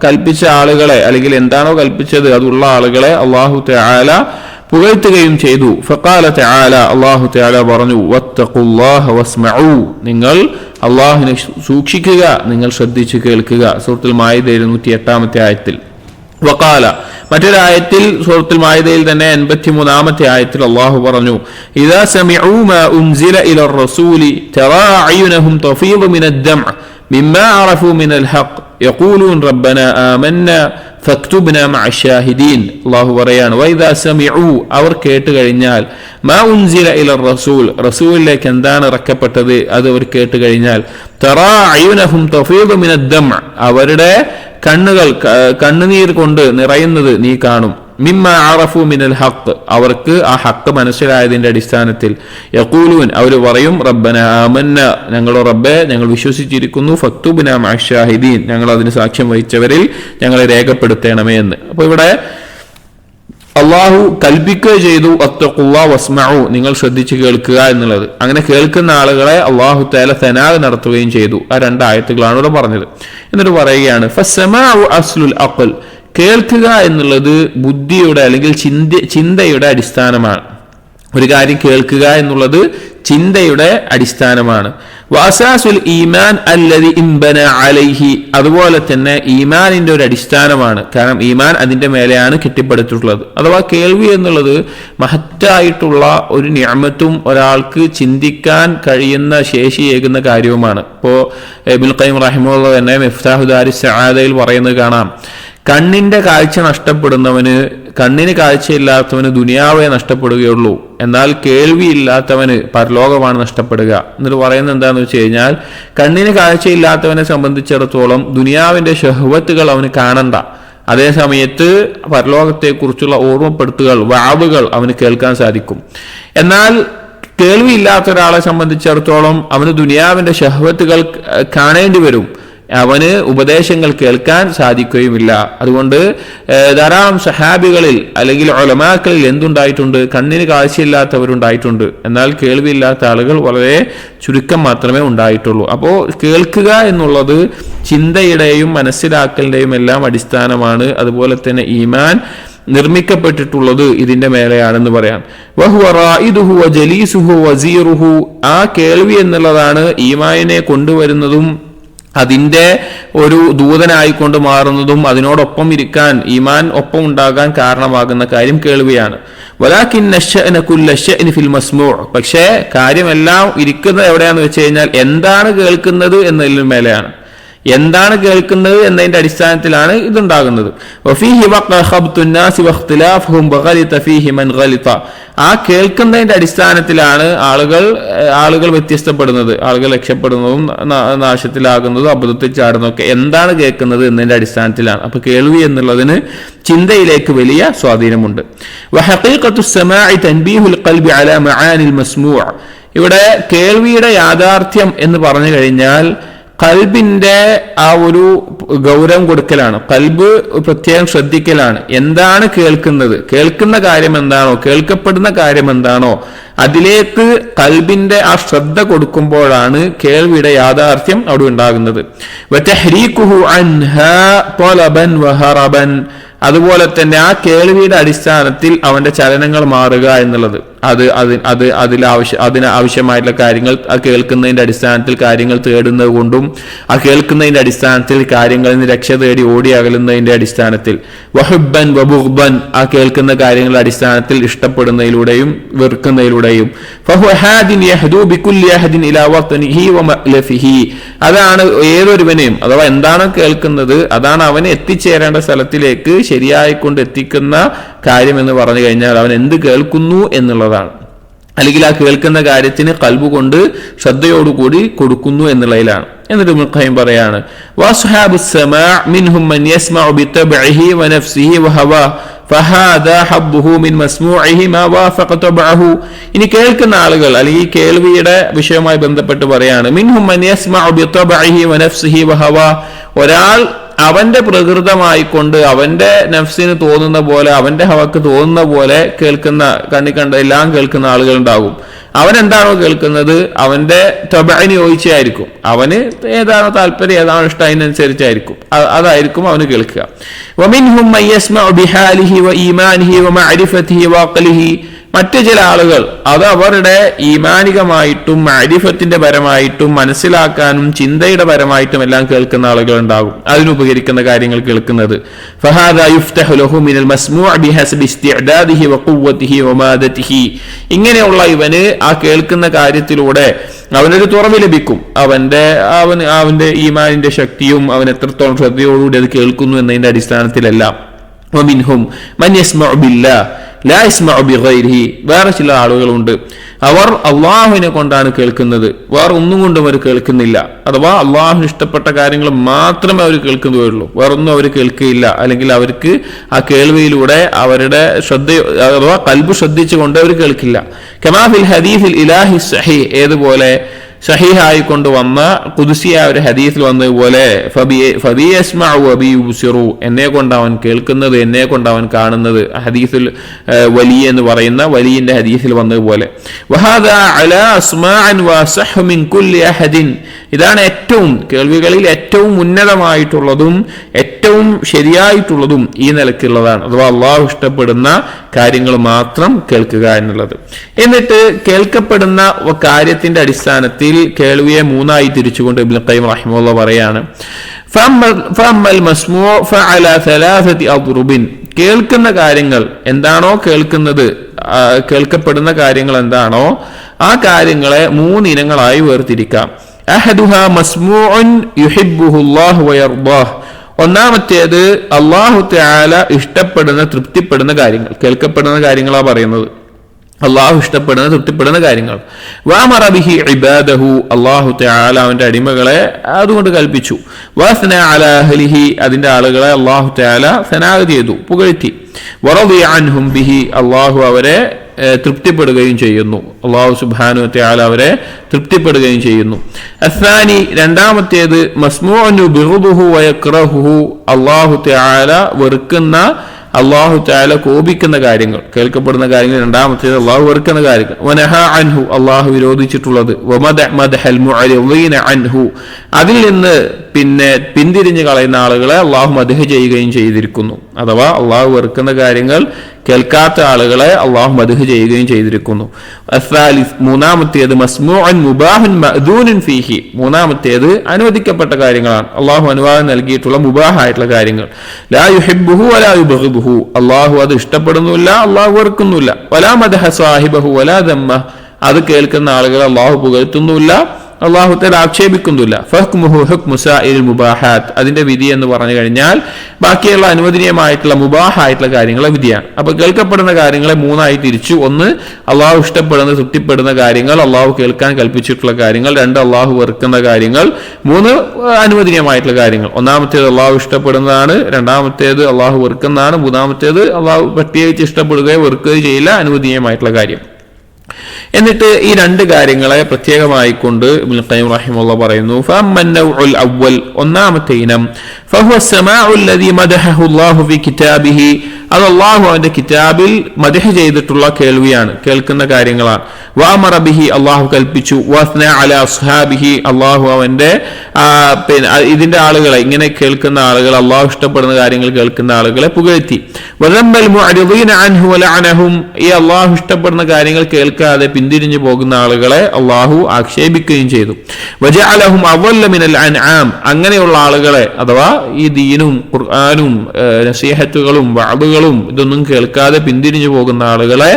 കൽപ്പിച്ച ആളുകളെ അല്ലെങ്കിൽ എന്താണോ കൽപ്പിച്ചത് അതുള്ള ആളുകളെ അല്ലാഹു തആല പുകഴ്ത്തുകയും ചെയ്തു. ഫഖാല തആല, അല്ലാഹു തആല പറഞ്ഞു, വത്തഖുല്ലാഹ വസ്മഉ, നിങ്ങൾ അല്ലാഹുവിനെ സൂക്ഷിക്കുക, നിങ്ങൾ ശ്രദ്ധിച്ചു കേൾക്കുക. സൂറത്തുൽ മാഇദയിൽ 108-ാമത്തെ ആയത്തിൽ. വഖാല, മറ്റൊരായത്തിൽ സൂറത്തുൽ മാഇദയിൽ തന്നെ 83-ാമത്തെ ആയത്തിൽ അല്ലാഹു പറഞ്ഞു, ഇദാ സമിഉ മാ ഉൻസില ഇലർ റസൂലി തറാ അയുനഹും തഫീദു മിനദ് ദംഅ മിമ്മാ അറഫു മിനൽ ഹഖ് യഖൂലൂൻ റബ്ബനാ ആമന്നാ ഫക്തുബ്നാ മഅശ്ശാഹിദീൻ. അല്ലാഹു പറയാണ്, വഇദാ സമിഉ, അവർ കേട്ട് കഴിഞ്ഞാൽ, മാ ഉൻസില ഇലർ റസൂൽ, റസൂലിലേക്ക് എന്താണ് ഇറക്കപ്പെട്ടത് അത് അവർ കേട്ട് കഴിഞ്ഞാൽ, തറാ അയുനഹും തഫീദു മിനദ് ദംഅ, അവരുടെ കണ്ണുകൾ കണ്ണുനീർ കൊണ്ട് നിറയുന്നത് നീ കാണും. മിമ്മ അറഫു മിനൽ ഹഖ്, അവർക്ക് ആ ഹഖ് മനസ്സിലായതിന്റെ അടിസ്ഥാനത്തിൽ. യഖൂലൂൻ, അവർ പറയും, റബ്ബന ആമന്ന, ഞങ്ങളുടെ റബ്ബേ ഞങ്ങൾ വിശ്വസിച്ചിരിക്കുന്നു, ഫക്തുബ്നാ മഅശ്ശാഹിദീൻ, ഞങ്ങൾ അതിന് സാക്ഷ്യം വഹിച്ചവരിൽ ഞങ്ങളെ രേഖപ്പെടുത്തണമേ എന്ന്. അപ്പൊ ഇവിടെ അള്ളാഹു കൽപ്പിക്കുക ചെയ്തു, അത്തഖുല്ലാ വസ്മഉ, നിങ്ങൾ ശ്രദ്ധിച്ച് കേൾക്കുക എന്നുള്ളത്. അങ്ങനെ കേൾക്കുന്ന ആളുകളെ അള്ളാഹു തആല സനാഅ് നടത്തുകയും ചെയ്തു. ആ 2 ആയത്തുകളാണ് ഇവിടെ പറഞ്ഞത്. എന്നിട്ട് പറയുകയാണ്, ഫസ്സമാഉ അസ്ലുൽ അഖൽ, കേൾക്കുക എന്നുള്ളത് ബുദ്ധിയുടെ അല്ലെങ്കിൽ ചിന്തയുടെ അടിസ്ഥാനമാണ്. ഒരു കാര്യം കേൾക്കുക എന്നുള്ളത് ചിന്തയുടെ അടിസ്ഥാനമാണ്. വഅസാസുൽ ഈമാൻ അല്ലദി ഇൻബന അലൈഹി, അതുപോലെ തന്നെ ഈമാനിന്റെ ഒരു അടിസ്ഥാനമാണ്. കാരണം ഈമാൻ അതിന്റെ മേലെയാണ് കെട്ടിപ്പടുത്തിട്ടുള്ളത്. അഥവാ കേൾവി എന്നുള്ളത് മഹത്തായിട്ടുള്ള ഒരു നിഅമത്തും ഒരാൾക്ക് ചിന്തിക്കാൻ കഴിയുന്ന ശേഷിയേകുന്ന കാര്യവുമാണ്. ഇപ്പോൾ ഇബ്നുൽ ഖയ്യിം റഹിമഹുല്ലാഹ് തന്നെ മിഫ്താഹു ദാരിസ് സആദയിൽ പറയുന്നത് കാണാം, കണ്ണിന്റെ കാഴ്ച നഷ്ടപ്പെടുന്നവന്, കണ്ണിന് കാഴ്ചയില്ലാത്തവന് ദുനിയാവേ നഷ്ടപ്പെടുകയുള്ളൂ, എന്നാൽ കേൾവിയില്ലാത്തവന് പരലോകമാണ് നഷ്ടപ്പെടുക. എന്നിട്ട് പറയുന്നത് എന്താണെന്ന് വെച്ച് കഴിഞ്ഞാൽ, കണ്ണിന് കാഴ്ചയില്ലാത്തവനെ സംബന്ധിച്ചിടത്തോളം ദുനിയാവിന്റെ ഷഹ്വത്തുകൾ അവന് കാണണ്ട, അതേ സമയത്ത് പരലോകത്തെക്കുറിച്ചുള്ള ഓർമ്മപ്പെടുത്തുകൾ, വാവുകൾ അവന് കേൾക്കാൻ സാധിക്കും. എന്നാൽ കേൾവിയില്ലാത്ത ഒരാളെ സംബന്ധിച്ചിടത്തോളം അവന് ദുനിയാവിന്റെ ഷഹ്വത്തുകൾ കാണേണ്ടി വരും, അവന് ഉപദേശങ്ങൾ കേൾക്കാൻ സാധിക്കുകയുമില്ല. അതുകൊണ്ട് ധാരാളം സഹാബികളിൽ അല്ലെങ്കിൽ ഉലമാക്കളിൽ എന്തുണ്ടായിട്ടുണ്ട്, കണ്ണിന് കാഴ്ചയില്ലാത്തവരുണ്ടായിട്ടുണ്ട്, എന്നാൽ കേൾവിയില്ലാത്ത ആളുകൾ വളരെ ചുരുക്കം മാത്രമേ ഉണ്ടായിട്ടുള്ളൂ. അപ്പോൾ കേൾക്കുക എന്നുള്ളത് ചിന്തയുടെയും മനസ്സിലാക്കലിന്റെയും എല്ലാം അടിസ്ഥാനമാണ്. അതുപോലെ തന്നെ ഈമാൻ നിർമ്മിക്കപ്പെട്ടിട്ടുള്ളത് ഇതിന്റെ മേലെയാണെന്ന് പറയാം. വഹുവ റായിദുഹു വജലീസുഹു വസീറുഹു, ആ കേൾവി എന്നുള്ളതാണ് ഈമാനിനെ കൊണ്ടുവരുന്നതും അതിന്റെ ഒരു ദൂതനായിക്കൊണ്ട് മാറുന്നതും അതിനോടൊപ്പം ഇരിക്കാൻ, ഈമാൻ ഒപ്പം ഉണ്ടാകാൻ കാരണമാകുന്ന കാര്യം കേൾവിയാണ്. വലാകിന്ന അശ്ശഅന കുല്ല അശ്ശഅനി ഫിൽ മസ്മൂ', പക്ഷേ കാര്യമെല്ലാം ഇരിക്കുന്നത് എവിടെയാണെന്ന് വെച്ച് കഴിഞ്ഞാൽ എന്താണ് കേൾക്കുന്നത് എന്നതിന് മേലെയാണ്. എന്താണ് കേൾക്കുന്നത് എന്നതിന്റെ അടിസ്ഥാനത്തിലാണ് ഇതുണ്ടാകുന്നത്. വഫീഹി വഖഅ ഖബ്തുൻ നാസി വഖ്തിലാഫുഹും വഗലിത ഫീഹി മൻ ഗലിത, ആ കേൾക്കുന്നതിന്റെ അടിസ്ഥാനത്തിലാണ് ആളുകൾ വ്യത്യസ്തപ്പെടുന്നത്, ആളുകൾ രക്ഷപ്പെടുന്നതും നാശത്തിലാകുന്നതും അബദ്ധത്തിൽ ചാടുന്നതൊക്കെ എന്താണ് കേൾക്കുന്നത് എന്നതിന്റെ അടിസ്ഥാനത്തിലാണ്. അപ്പൊ കേൾവി എന്നുള്ളതിന് ചിന്തയിലേക്ക് വലിയ സ്വാധീനമുണ്ട്. വഹഖീഖത്തു സമാഇ തൻബീഹുൽ ഖൽബി അലാ മആനിൽ മസ്മൂ', ഇവിടെ കേൾവിയുടെ യാഥാർത്ഥ്യം എന്ന് പറഞ്ഞു കഴിഞ്ഞാൽ കൽബിന്റെ ആ ഒരു ഗൗരവം കൊടുക്കലാണ്, കൽബ് പ്രത്യേകം ശ്രദ്ധിക്കലാണ്. എന്താണ് കേൾക്കുന്നത്, കേൾക്കുന്ന കാര്യം എന്താണോ, കേൾക്കപ്പെടുന്ന കാര്യം എന്താണോ, അതിലേക്ക് കൽബിന്റെ ആ ശ്രദ്ധ കൊടുക്കുമ്പോഴാണ് കേൾവിയുടെ യാഥാർത്ഥ്യം അവിടെ ഉണ്ടാകുന്നത്. വതഹ്രീകുഹു അൻഹാ ത്വലബൻ വഹറബൻ, അതുപോലെ തന്നെ ആ കേൾവിയുടെ അടിസ്ഥാനത്തിൽ അവന്റെ ചലനങ്ങൾ മാറുക എന്നുള്ളത്, അതിന് ആവശ്യമായിട്ടുള്ള കാര്യങ്ങൾ ആ കേൾക്കുന്നതിന്റെ അടിസ്ഥാനത്തിൽ കാര്യങ്ങൾ തേടുന്നത് കൊണ്ടും ആ കേൾക്കുന്നതിന്റെ അടിസ്ഥാനത്തിൽ കാര്യങ്ങളിൽ നിന്ന് രക്ഷ തേടി ഓടി അകലുന്നതിന്റെ അടിസ്ഥാനത്തിൽ, വഹുബ്ബൻ വബുഗ്ബൻ, ആ കേൾക്കുന്ന കാര്യങ്ങളുടെ അടിസ്ഥാനത്തിൽ ഇഷ്ടപ്പെടുന്നതിലൂടെയും വെറുക്കുന്നതിലൂടെയും, ഫഹുവ ഹാദിൻ യഹ്ദു ബികുല്ലി അഹദിൻ ഇലാ വത്നിഹി വമഅലഫിഹി, അതാണ് ഏതൊരുവനെയും അഥവാ എന്താണ് കേൾക്കുന്നത് അതാണ് അവനെ എത്തിച്ചേരേണ്ട സ്ഥലത്തിലേക്ക് ശരിയായി കൊണ്ട് എത്തിക്കുന്ന കാര്യം എന്ന് പറഞ്ഞു കഴിഞ്ഞാൽ അവൻ എന്ത് കേൾക്കുന്നു എന്നുള്ളതാണ്. അല്ലെങ്കിൽ ആ കേൾക്കുന്ന കാര്യത്തിന് ഖൽബ് കൊണ്ട് ശ്രദ്ധയോടുകൂടി കൊടുക്കുന്നു എന്നുള്ളതിലാണ്. എന്നിട്ട് ഇബ്നുൽ ഖയ്യിം പറയാണ്, വസ്ഹാബുസ് സമാഅ മിൻഹും മൻ യസ്മഉ ബിതബ്ഇഹി വനഫ്സിഹി വഹവാ ഫഹാദാ ഹബ്ബുഹു മിൻ മസ്മൂഇഹി മാ വാഫഖ തബ്അഹു. ഇനി കേൾക്കുന്ന ആളുകൾ അല്ലെങ്കിൽ കേൾവിയുടെ വിഷയവുമായി ബന്ധപ്പെട്ട് പറയാണ്, മിൻഹും മൻ യസ്മഉ ബിതബ്ഇഹി വനഫ്സിഹി വഹവാ, ഒരാൾ അവന്റെ പ്രകൃതമായിക്കൊണ്ട് അവന്റെ നഫ്സിന് തോന്നുന്ന പോലെ അവന്റെ ഹവക്ക് തോന്നുന്ന പോലെ കേൾക്കുന്ന കണ്ണി കണ്ട എല്ലാം കേൾക്കുന്ന ആളുകൾ ഉണ്ടാകും. അവൻ എന്താണോ കേൾക്കുന്നത് അവന്റെ തബഅന് യോജിച്ചായിരിക്കും, അവന് ഏതാണോ താല്പര്യം ഏതാണോ ഇഷ്ടം അതിനനുസരിച്ചായിരിക്കും അതായിരിക്കും അവന് കേൾക്കുക. വമിൻഹും മൻ യസ്മഉ ബിഹാലിഹി വഈമാനിഹി വമഅരിഫതിഹി വഅഖ്ലിഹി, മറ്റു ചില ആളുകൾ അത് അവരുടെ ഈമാനികമായിട്ടും മഅരിഫത്തിന്റെ പരമായിട്ടും മനസ്സിലാക്കാനും ചിന്തയുടെ പരമായിട്ടും എല്ലാം കേൾക്കുന്ന ആളുകൾ ഉണ്ടാകും, അതിനുപകരിക്കുന്ന കാര്യങ്ങൾ കേൾക്കുന്നത്. ഫഹാദാ യുഫ്തഹു ലഹു മിനൽ മസ്മൂഅ ബിഹസ്ബി ഇസ്തിഅദാദിഹി വഖുവ്വതിഹി വമാദതിഹി, ഇങ്ങനെയുള്ള ഇവന് ആ കേൾക്കുന്ന കാര്യത്തിലൂടെ അവനൊരു തുറവ് ലഭിക്കും. അവന്റെ ഈമാനിന്റെ ശക്തിയും അവൻ എത്രത്തോളം ശ്രദ്ധയോടുകൂടി അത് കേൾക്കുന്നു എന്നതിന്റെ അടിസ്ഥാനത്തിലെല്ലാം. വമിൻഹും മൻ യസ്മഉ ബില്ലാഹ് ലാ യസ്മഉ ബിഗൈരിഹി, വേറെ ചില ആളുകളുണ്ട് അവർ അള്ളാഹുവിനെ കൊണ്ടാണ് കേൾക്കുന്നത്, വേറെ ഒന്നും കൊണ്ടും അവർ കേൾക്കുന്നില്ല. അഥവാ അള്ളാഹുവിന് ഇഷ്ടപ്പെട്ട കാര്യങ്ങൾ മാത്രമേ അവർ കേൾക്കുകയുള്ളൂ, വേറൊന്നും അവർ കേൾക്കുകയില്ല. അല്ലെങ്കിൽ അവർക്ക് ആ കേൾവിയിലൂടെ അവരുടെ ശ്രദ്ധ അഥവാ ഖൽബ് ശ്രദ്ധിച്ചുകൊണ്ട് അവർ കേൾക്കില്ല. കമാ ഫിൽ ഹദീസിൽ ഇലാഹി സഹീഹ്, ഏതുപോലെ സഹീഹായി കൊണ്ടുവന്ന ഖുദ്സിയായ ഒരു ഹദീസിൽ വന്നതുപോലെ ഫബി യസ്മഉ വബി യുബ്സിറു, എന്നെ കൊണ്ട് അവൻ കേൾക്കുന്നത് എന്നെ കൊണ്ട് അവൻ കാണുന്നത്, ഹദീസിൽ വലിയ എന്ന് പറയുന്ന വലിയന്റെ ഹദീസിൽ വന്നതുപോലെ. വഹാദാ അലാ അസ്മാഅൻ വസഹു മിൻ കുല്ലി അഹദിൻ, ഇതാണ് ഏറ്റവും കേൾവികളിൽ ഏറ്റവും ഉന്നതമായിട്ടുള്ളതും ഏറ്റവും ശരിയായിട്ടുള്ളതും ഈ നിലക്കുള്ളതാണ്. അഥവാ അള്ളാഹു ഇഷ്ടപ്പെടുന്ന കാര്യങ്ങൾ മാത്രം കേൾക്കുക എന്നുള്ളത്. എന്നിട്ട് കേൾക്കപ്പെടുന്ന കാര്യത്തിന്റെ അടിസ്ഥാനത്തിൽ കേൾവിയെ മൂന്നായി തിരിച്ചുകൊണ്ട് ഇബ്നുൽ ഖയ്യിം റഹിമഹുല്ലാഹ് പറയാണ്, ഫഅമ്മൽ മസ്മൂഅ ഫഅലാ സലാസതി അദ്റുബിൻ, കേൾക്കുന്ന കാര്യങ്ങൾ എന്താണോ കേൾക്കുന്നത് കേൾക്കപ്പെടുന്ന കാര്യങ്ങൾ എന്താണോ ആ കാര്യങ്ങളെ മൂന്നിനങ്ങളായി വേർതിരിക്കാം. അഹദുഹാ മസ്മൂഉൻ യുഹിബ്ബുഹുല്ലാഹു വയർദാഹ്, ഒന്നാമത്തേത് അല്ലാഹു തആല ഇഷ്ടപ്പെടുന്ന തൃപ്തിപ്പെടുന്ന കാര്യങ്ങൾ, കേൾക്കപ്പെടുന്ന കാര്യങ്ങളാ പറയുന്നത്, അള്ളാഹു ഇഷ്ടപ്പെടുന്ന തൃപ്തിപ്പെടുന്ന കാര്യങ്ങൾ. വഅമറ ബിഹി ഇബാദഹു, അല്ലാഹു തആല അവന്റെ അടിമകളെ അതുകൊണ്ട് കൽപ്പിച്ചു. വസ്ന അലാ അഹ്ലിഹി, അതിന്റെ ആളുകളെ അല്ലാഹു തആല സനാ ചെയ്തു, പുകഴ്ത്തി. വറദിയ അൻഹും ബിഹി, അല്ലാഹു അവരെ തൃപ്തിപ്പെടുകയും ചെയ്യുന്നു, അല്ലാഹു സുബ്ഹാനഹു വ തആല അവരെ തൃപ്തിപ്പെടുകയും ചെയ്യുന്നു. അസ്സാനി, രണ്ടാമത്തേത് മസ്മൂഉൻ ബിഗുദുഹു വയക്റഹുഹു, അല്ലാഹു തആല വെറുക്കുന്ന അള്ളാഹു തആല കോപിക്കുന്ന കാര്യങ്ങൾ, കേൾക്കപ്പെടുന്ന കാര്യങ്ങൾ. രണ്ടാമത്തേത് അള്ളാഹു വെറുക്കുന്ന കാര്യങ്ങൾ. വനഹാ അൻഹു, അള്ളാഹു വിരോധിച്ചിട്ടുള്ളത്. വമദ്ഹൽ മുഅരിദീന അൻഹു, അതിൽ നിന്ന് പിന്തിരിഞ്ഞു കളയുന്ന ആളുകളെ അള്ളാഹു മദ്ഹ് ചെയ്യുകയും ചെയ്തിരിക്കുന്നു. അഥവാ അള്ളാഹു വെറുക്കുന്ന കാര്യങ്ങൾ കേൾക്കാത്ത ആളുകളെ അള്ളാഹു മദ്ഹ് ചെയ്യുകയും ചെയ്തിരിക്കുന്നു. അസ്സാലിസ്, മൂന്നാമത്തേത് മസ്മൂഉൻ മുബാഹുൻ മഅ്ദൂനുൻ ഫീഹി, മൂന്നാമത്തേത് അനുവദിക്കപ്പെട്ട കാര്യങ്ങളാണ്, അള്ളാഹു അനുവാദം നൽകിയിട്ടുള്ള മുബാഹായിട്ടുള്ള കാര്യങ്ങൾ. ലാ യുഹിബ്ബുഹു വലാ യുബ്ഗിദുഹു, അള്ളാഹു അത് ഇഷ്ടപ്പെടുന്നില്ല, അള്ളാഹു വെറുക്കുന്നില്ല. വലാ മദ്ഹ സാഹിബഹു വലാ ദമ്മ, അത് കേൾക്കുന്ന ആളുകളെ അള്ളാഹു പുകഴ്ത്തുന്നില്ല, അള്ളാഹു തആല ആക്ഷേപിക്കുന്നില്ല. ഫഹ്മുഹു ഹുക്മു സാഇരിൽ മുബാഹാത്ത്, അതിന്റെ വിധി എന്ന് പറഞ്ഞു കഴിഞ്ഞാൽ ബാക്കിയുള്ള അനുവദനീയമായിട്ടുള്ള മുബാഹായിട്ടുള്ള കാര്യങ്ങളെ വിധിയാണ്. അപ്പൊ കേൾക്കപ്പെടുന്ന കാര്യങ്ങളെ മൂന്നായി തിരിച്ചു. ഒന്ന് അള്ളാഹു ഇഷ്ടപ്പെടുന്ന തൃപ്തിപ്പെടുന്ന കാര്യങ്ങൾ, അള്ളാഹു കേൾക്കാൻ കൽപ്പിച്ചിട്ടുള്ള കാര്യങ്ങൾ. രണ്ട് അള്ളാഹു വെറുക്കുന്ന കാര്യങ്ങൾ. മൂന്ന് അനുവദനീയമായിട്ടുള്ള കാര്യങ്ങൾ. ഒന്നാമത്തേത് അള്ളാഹു ഇഷ്ടപ്പെടുന്നതാണ്, രണ്ടാമത്തേത് അള്ളാഹു വെറുക്കുന്നതാണ്, മൂന്നാമത്തേത് അള്ളാഹു പ്രത്യേകിച്ച് ഇഷ്ടപ്പെടുകയോ വെറുക്കുകയോ ചെയ്യില്ല, അനുവദനീയമായിട്ടുള്ള കാര്യം. എന്നിട്ട് ഈ രണ്ട് കാര്യങ്ങളെ പ്രത്യേകമായിക്കൊണ്ട് ഇബ്നുൽ ഖയ്യിം റഹിമഹുല്ലാഹ് പറയുന്നു, ഫഅമ്മൻ നൗഉൽ അവ്വൽ, ഒന്നാമത്തെ ഇനം, ഫഹുവ അസ്സമാഉ അല്ലദീ മദഹഹു അല്ലാഹു ഫീ കിതാബിഹി, അത് അള്ളാഹു അവന്റെ കിതാബിൽ മദ്ഹ് ചെയ്തിട്ടുള്ള കേൾവിയാണ്, കേൾക്കുന്ന കാര്യങ്ങളാണ്. വഅമറ ബിഹി, അള്ളാഹു കൽപ്പിച്ചു. വസ്ന അലാ അസ്ഹാബിഹി, അള്ളാഹു അവന്റെ ഇതിന്റെ ആളുകളെ, ഇങ്ങനെ കേൾക്കുന്ന ആളുകൾ, അള്ളാഹു ഇഷ്ടപ്പെടുന്ന കാര്യങ്ങൾ കേൾക്കുന്ന ആളുകളെ പുകഴ്ത്തി. വദമ്മൽ മുഅരിദീന അൻഹു വലഅനഹും, ഈ അള്ളാഹു ഇഷ്ടപ്പെടുന്ന കാര്യങ്ങൾ കേൾക്കാതെ പിന്തിരിഞ്ഞു പോകുന്ന ആളുകളെ അള്ളാഹു ആക്ഷേപിക്കുകയും ചെയ്തു. വജഅലഹും അവല്ല മിനൽ അൻആം, അങ്ങനെയുള്ള ആളുകളെ, അഥവാ ഈ ദീനും ഖുർആനും നസീഹത്തുകളും വഅദുകളും ഇതൊന്നും കേൾക്കാതെ പിന്തിരിഞ്ഞു പോകുന്ന ആളുകളെ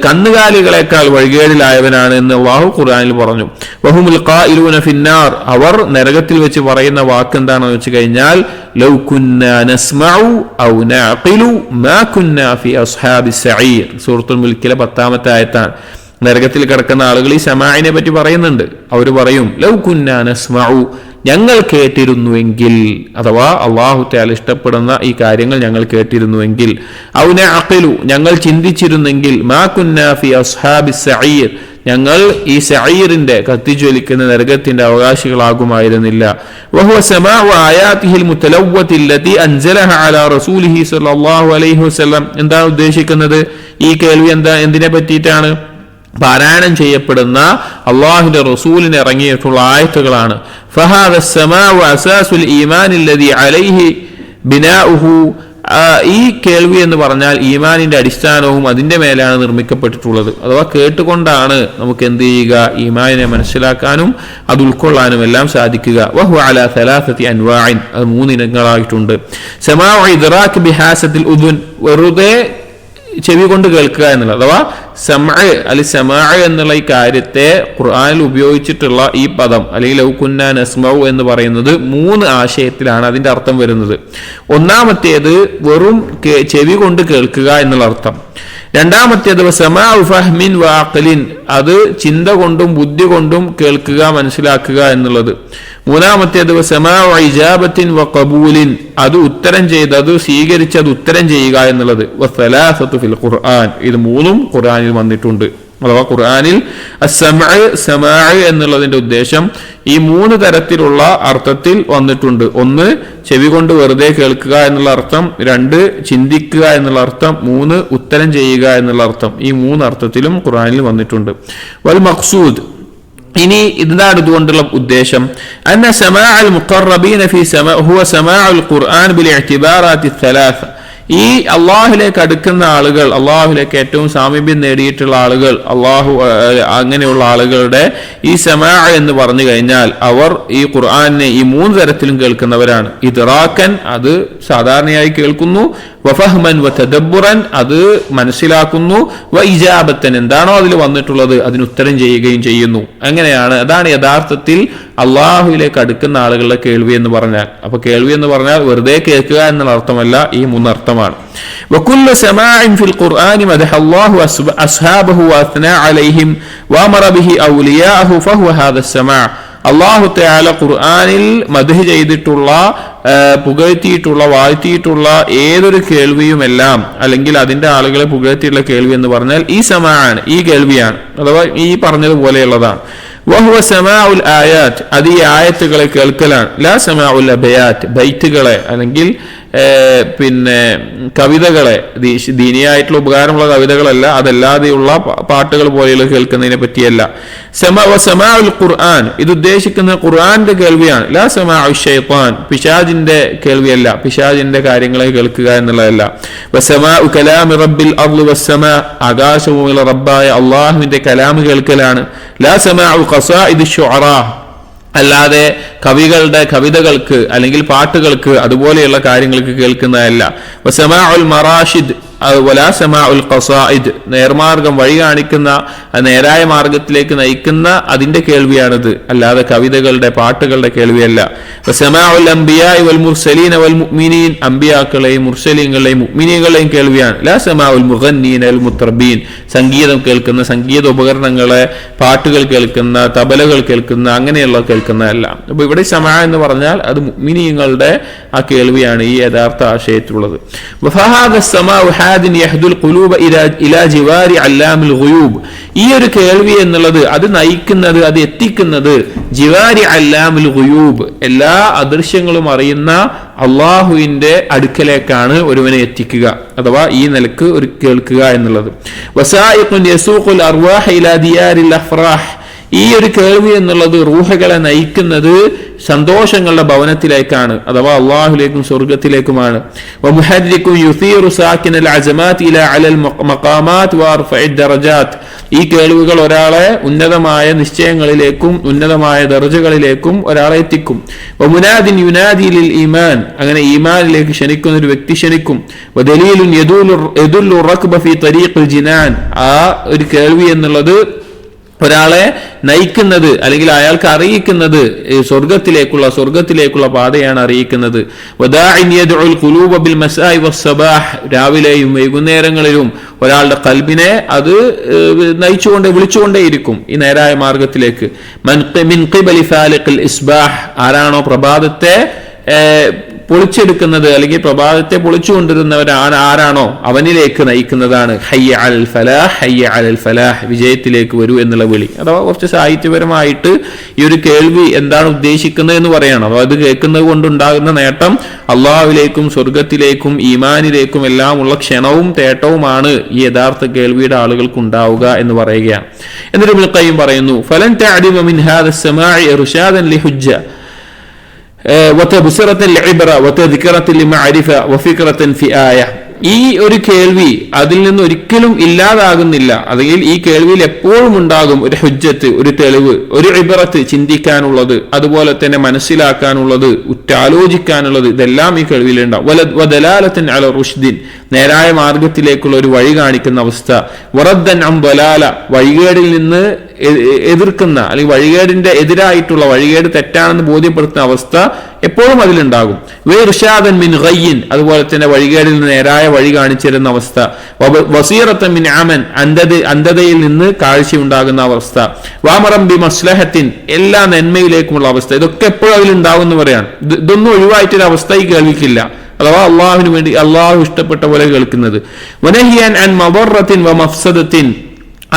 കന്നുകാലികളെക്കാൾ വഴികേടിലായവനാണ് എന്ന് അള്ളാഹു ഖുർആനിൽ പറഞ്ഞു. വഹുമുൽ ഖായിലൂന ഫിന്നാർ, അവർ നരകത്തിൽ വെച്ച് പറയുന്ന വാക്ക് എന്താണെന്ന് വെച്ച് കഴിഞ്ഞാൽ, ലൗ കുന്നാ നസ്മഉ ഔ നഅഖിലു മാ കുന്നാ ഫി അസ്ഹാബിസ് സഈർ, സൂറത്തുൽ മുൽക്കിലെ 10-ാമത്തെ ആയത്താണ്. നരകത്തിൽ കിടക്കുന്ന ആളുകൾ ഈ സമാഇനെ പറ്റി പറയുന്നുണ്ട്. അവർ പറയും ലൗ കുന്നാ നസ്മഉ, ഞങ്ങൾ കേട്ടിരുന്നുവെങ്കിൽ, അഥവാ അല്ലാഹു തആല ഇഷ്ടപ്പെടുന്ന ഈ കാര്യങ്ങൾ ഞങ്ങൾ കേട്ടിരുന്നുവെങ്കിൽ, ഔ നഅഖിലു, ഞങ്ങൾ ചിന്തിച്ചിരുന്നെങ്കിൽ, മാ കുന്നാ ഫി അസ്ഹാബിസ് സഈർ, ഞങ്ങൾ ഈ സഈറിന്റെ കത്തിജ്വലിക്കുന്ന നരകത്തിന്റെ അവകാശികളാകുമായിരുന്നില്ല. വഹുവ സമാഉ ആയാതിഹിൽ മുതലവ്വതി അല്ലതി അൻസലഹ അലാ റസൂലിഹി സ്വല്ലല്ലാഹു അലൈഹി വസല്ലം. എന്താണ് ഉദ്ദേശിക്കുന്നത്? ഈ കേൾവി എന്തിനെ പറ്റിയിട്ടാണ്? പാരായണം ചെയ്യപ്പെടുന്ന അള്ളാഹുവിന്റെ റസൂലിന് ഇറങ്ങിയിട്ടുള്ള ആയത്തുകളാണ്. ഫഹാദ സമാഉ അസാസുൽ ഈമാൻ അല്ലദി അലൈഹി ബിനാഉഹു, ഈ കേൾവി എന്ന് പറഞ്ഞാൽ ഈമാനിന്റെ അടിസ്ഥാനവും അതിന്റെ മേലാണ് നിർമ്മിക്കപ്പെട്ടിട്ടുള്ളത്. അഥവാ കേട്ടുകൊണ്ടാണ് നമുക്ക് എന്ത് ചെയ്യുക? ഈമാനിനെ മനസ്സിലാക്കാനും അത് ഉൾക്കൊള്ളാനും എല്ലാം സാധിക്കുക. വഹു അലാ സലാസതി അൻവാഇൻ, അത് 3 ഇനങ്ങളായിട്ടുണ്ട്. സമാഉ ഇദ്റാക് ബിഹാസത്തിൽ ഉദുൻ, വെറുതെ ചെവി കൊണ്ട് കേൾക്കുക എന്നുള്ളത്, അഥവാ സമാ എന്നുള്ള ഈ കാര്യത്തെ ഖുർആനിൽ ഉപയോഗിച്ചിട്ടുള്ള ഈ പദം അല്ലെങ്കിൽ ലൗ കുന്നാ നസ്മഉ എന്ന് പറയുന്നത് 3 ആശയത്തിലാണ് അതിന്റെ അർത്ഥം വരുന്നത്. ഒന്നാമത്തേത് വെറും ചെവി കൊണ്ട് കേൾക്കുക എന്നുള്ള അർത്ഥം. രണ്ടാമത്തേത് സമാഉ ഫഹ്മിൻ വഅഖ്ലിൻ, അത് ചിന്ത കൊണ്ടും ബുദ്ധി കൊണ്ടും കേൾക്കുക, മനസ്സിലാക്കുക എന്നുള്ളത്. മൂന്നാമത്തേത് സമാഉ ഇജാബത്തിൻ വഖബൂലിൻ, അത് ഉത്തരം ചെയ്ത്, അത് സ്വീകരിച്ച് അത് ഉത്തരം ചെയ്യുക എന്നുള്ളത്. വസലാസതു ഫിൽ ഖുർആൻ, ഇത് 3ഉം ഖുർആനിൽ വന്നിട്ടുണ്ട്. അഥവാ ഖുർആനിൽ സമാ എന്നുള്ളതിന്റെ ഉദ്ദേശം ഈ 3 തരത്തിലുള്ള അർത്ഥത്തിൽ വന്നിട്ടുണ്ട്. 1 ചെവി കൊണ്ട് വെറുതെ കേൾക്കുക എന്നുള്ള അർത്ഥം, 2 ചിന്തിക്കുക എന്നുള്ള അർത്ഥം, 3 ഉത്തരം ചെയ്യുക എന്നുള്ള അർത്ഥം. ഈ 3 അർത്ഥത്തിലും ഖുർആനിൽ വന്നിട്ടുണ്ട്. വൽ മഖ്സൂദ്, ഇനി എന്താണ് ഇതുകൊണ്ടുള്ള ഉദ്ദേശം? അന്ന സമാഅൽ മുഖറബീന ഫീ ഹുവ സമാഉൽ ഖുർആൻ ബിൽ ഇഅ്തിബാറാത്തി الثلاث, ഈ അള്ളാഹുലേക്ക് അടുക്കുന്ന ആളുകൾ, അള്ളാഹുലേക്ക് ഏറ്റവും സാമീപ്യം നേടിയിട്ടുള്ള ആളുകൾ, അങ്ങനെയുള്ള ആളുകളുടെ ഈ സമാഅ എന്ന് പറഞ്ഞു കഴിഞ്ഞാൽ അവർ ഈ ഖുർആനെ ഈ 3 തരത്തിലും കേൾക്കുന്നവരാണ്. ഇദ്റാക്കൻ, അത് സാധാരണയായി കേൾക്കുന്നു. വഫഹ്മൻ വതദബ്ബുറൻ, അത് മനസ്സിലാക്കുന്നു. വഇജാബത്തൻ, എന്താണോ അതിൽ വന്നിട്ടുള്ളത് അതിന് ഉത്തരം ചെയ്യുകയും ചെയ്യുന്നു. അങ്ങനെയാണ്, അതാണ് യഥാർത്ഥത്തിൽ അള്ളാഹുവിലേക്ക് അടുക്കുന്ന ആളുകളുടെ കേൾവി എന്ന് പറഞ്ഞാൽ. അപ്പൊ കേൾവി എന്ന് പറഞ്ഞാൽ വെറുതെ കേൾക്കുക എന്നുള്ള അർത്ഥമല്ല, ഈ 3 അർത്ഥമാണ്. വകുല്ലു സമാഇൻ ഫിൽ ഖുർആനി മദഹ അല്ലാഹു അസ്ഹാബഹു വഅത്നാ അലൈഹിം വഅമറ ബിഹി ഔലിയാഹു ഫഹുവ ഹാദാ സമാ. അല്ലാഹു തആല ഖുർആനിൽ മദ്ഹ് ചെയ്തിട്ടുള്ള, പുകഴ്ത്തിയിട്ടുള്ള, വാഴ്ത്തിയിട്ടുള്ള ഏതൊരു കേൾവിയുമെല്ലാം, അല്ലെങ്കിൽ അതിന്റെ ആളുകളെ പുകഴ്ത്തിയിട്ടുള്ള കേൾവി എന്ന് പറഞ്ഞാൽ ഈ സമാഅാണ്, ഈ കേൾവിയാണ്, അഥവാ ഈ പറഞ്ഞതുപോലെയുള്ളതാണ്. വഹുവ സമാഉൽ ആയാത്ത്, അത് ഈ ആയത്തുകളെ കേൾക്കലാണ്. ലാ സമാഉൽ അബയാത്ത്, ബൈത്തുകളെ അല്ലെങ്കിൽ കവിതകളെ, ദീനിയായിട്ടുള്ള ഉപകാരമുള്ള കവിതകളല്ല, അതല്ലാതെയുള്ള പാട്ടുകൾ പോലെയുള്ള കേൾക്കുന്നതിനെ പറ്റിയല്ല. സമാഉൽ ഖുർആൻ, ഇത് ഉദ്ദേശിക്കുന്ന ഖുർആന്റെ കേൾവിയാണ്. ലാ സമാഉ ശൈത്താൻ, പിശാചിന്റെ കേൾവിയല്ല, പിശാചിന്റെ കാര്യങ്ങളെ കേൾക്കുക എന്നുള്ളതല്ല. വസമാഉ കലാമി റബ്ബിൽ അർളി വസ്സമാ, ആകാശഭൂമിയിലെ റബ്ബായ അല്ലാഹുവിന്റെ കലാം കേൾക്കലാണ്. ലാ സമാഉ ഖസാഇദി ശുഅറാ, അല്ലാതെ കവികളുടെ കവിതകൾക്ക് അല്ലെങ്കിൽ പാട്ടുകൾക്ക് അതുപോലെയുള്ള കാര്യങ്ങൾക്ക് കേൾക്കുന്നതല്ല. വസമാഉൽ മറാഷിദ് വലാ സമാഉൽ ഖസായിദ്, നേർമാർഗം വഴി കാണിക്കുന്ന, നേരായ മാർഗത്തിലേക്ക് നയിക്കുന്ന അതിന്റെ കേൾവിയാണിത്, അല്ലാതെ കവിതകളുടെ പാട്ടുകളുടെ കേൾവിയല്ല. വസമാഉൽ അംബിയാഇ വൽ മുർസലീന വൽ മുഅ്മിനീൻ, അംബിയാക്കളെയും മുർസലീങ്ങളെയും മുഅ്മിനീങ്ങളെയും കേൾവിയാണ്. ലാ സമാഉൽ മുഗന്നീന വൽ മുത്രബീൻ, സംഗീതം കേൾക്കുന്ന, സംഗീത ഉപകരണങ്ങളെ, പാട്ടുകൾ കേൾക്കുന്ന, തബലകൾ കേൾക്കുന്ന, അങ്ങനെയുള്ള കേൾക്കുന്നതല്ല. അപ്പൊ ഇവിടെ സമാ എന്ന് പറഞ്ഞാൽ അത് മുഅ്മിനീങ്ങളുടെ ആ കേൾവിയാണ് ഈ യഥാർത്ഥ ആശയത്തിലുള്ളത്. ഈ ഒരു കേൾവി എന്നുള്ളത് അത് നയിക്കുന്നത്, അത് എത്തിക്കുന്നത് ജിവാരി അല്ലാമുൽ ഗുയൂബ്, എല്ലാ അദൃശ്യങ്ങളും അറിയുന്ന അള്ളാഹുവിന്റെ അടുക്കലേക്കാണ് ഒരുവനെ എത്തിക്കുക, അഥവാ ഈ നിലക്ക് ഒരു കേൾക്കുക എന്നുള്ളത്. വസായിഖുൻ യസൂഖുൽ അർവാഹ ഇലാ ദിയാരിൽ അഫ്റാഹ്, ഈ ഒരു കേൾവി എന്നുള്ളത് റൂഹകളെ നയിക്കുന്നത് സന്തോഷങ്ങളുടെ ഭവനത്തിലേക്കാണ്, അഥവാ അള്ളാഹുലേക്കും സ്വർഗത്തിലേക്കുമാണ്. ഈ കേൾവികൾ ഒരാളെ ഉന്നതമായ നിശ്ചയങ്ങളിലേക്കും ഉന്നതമായ ദർജകളിലേക്കും ഒരാളെ എത്തിക്കും. ഈമാൻ, അങ്ങനെ ഈമാനിലേക്ക് ക്ഷണിക്കുന്ന ഒരു വ്യക്തി ക്ഷണിക്കും. ആ ഒരു കേൾവി എന്നുള്ളത് ഒരാളെ നയിക്കുന്നത് അല്ലെങ്കിൽ അയാൾക്ക് അറിയിക്കുന്നത് സ്വർഗത്തിലേക്കുള്ള പാതയാണ് അറിയിക്കുന്നത്. രാവിലെയും വൈകുന്നേരങ്ങളിലും ഒരാളുടെ ഖൽബിനെ അത് വിളിച്ചുകൊണ്ടേയിരിക്കും ഈ നേരായ മാർഗത്തിലേക്ക്. ആരാണോ പ്രഭാതത്തെ പൊളിച്ചെടുക്കുന്നത് അല്ലെങ്കിൽ പ്രഭാതത്തെ ആരാണോ അവനിലേക്ക് നയിക്കുന്നതാണ് ഹയ്യ അലൽ ഫലാഹ്, ഹയ്യ അലൽ ഫലാഹ്, വിജയത്തിലേക്ക് വരൂ എന്നുള്ള വിളി. അഥവാ കുറച്ച് സാഹിത്യപരമായിട്ട് ഈ ഒരു കേൾവി എന്താണ് ഉദ്ദേശിക്കുന്നത് എന്ന് പറയണം. അഥവാ അത് കേൾക്കുന്നത് കൊണ്ടുണ്ടാകുന്ന നേട്ടം അള്ളാഹുവിലേക്കും സ്വർഗത്തിലേക്കും ഈമാനിലേക്കും എല്ലാം ഉള്ള ക്ഷണവും തേട്ടവുമാണ് ഈ യഥാർത്ഥ കേൾവിയുടെ ആളുകൾക്ക് ഉണ്ടാവുക എന്ന് പറയുകയാണ്. എന്നിട്ട് ഇബ്നുൽ ഖയ്യിം പറയുന്നു, ഫലൻ തഅദിമ മിൻ ഹാദാ സമാഇ ഇർശാദൻ ലിഹുജ്ജ ഈ ഒരു കേൾവി അതിൽ നിന്ന് ഒരിക്കലും ഇല്ലാതാകുന്നില്ല. അല്ലെങ്കിൽ ഈ കേൾവിയിൽ എപ്പോഴും ഉണ്ടാകും ഒരു ഹുജ്ജത്ത്, ഒരു തെളിവ്, ഒരു ഇബ്റത്ത്, ചിന്തിക്കാനുള്ളത്, അതുപോലെ തന്നെ മനസ്സിലാക്കാനുള്ളത്, ഉറ്റാലോചിക്കാനുള്ളത്, ഇതെല്ലാം ഈ കേൾവിയിൽ ഉണ്ടാവും. വദലാലത്തിൻ അല റുഷ്ദിൻ, നേരായ മാർഗത്തിലേക്കുള്ള ഒരു വഴി കാണിക്കുന്ന അവസ്ഥ. വറദ്ദൻ അൻ ദലാല, വഴികേടിൽ നിന്ന് എതിർക്കുന്ന അല്ലെങ്കിൽ വഴികേടിന്റെ എതിരായിട്ടുള്ള വഴികേട് തെറ്റാണെന്ന് ബോധ്യപ്പെടുത്തുന്ന അവസ്ഥ എപ്പോഴും അതിലുണ്ടാകും. വഇർശാദൻ മിൻ ഗയ്യിൻ, അതുപോലെ തന്നെ വഴികേടിൽ നിന്ന് നേരായ വഴി കാണിച്ചു തരുന്ന അവസ്ഥ. വസീറത്തൻ മിൻ അമൻ, അന്ധതയിൽ നിന്ന് കാഴ്ചയുണ്ടാകുന്ന അവസ്ഥ. വാമറം ബി മസ്ലഹത്തിൻ, എല്ലാ നന്മയിലേക്കുമുള്ള അവസ്ഥ. ഇതൊക്കെ എപ്പോഴും അതിലുണ്ടാകും എന്ന് പറയാണ്. ഇതൊന്നും ഒഴിവായിട്ടൊരു അവസ്ഥ ഈ കേൾവിക്കില്ല. അഥവാ അള്ളാഹുവിന് വേണ്ടി അള്ളാഹു ഇഷ്ടപ്പെട്ട പോലെ കേൾക്കുന്നത്. വനഹിയൻ അൻ മദറത്തിൻ വ മഫ്സദത്തിൻ,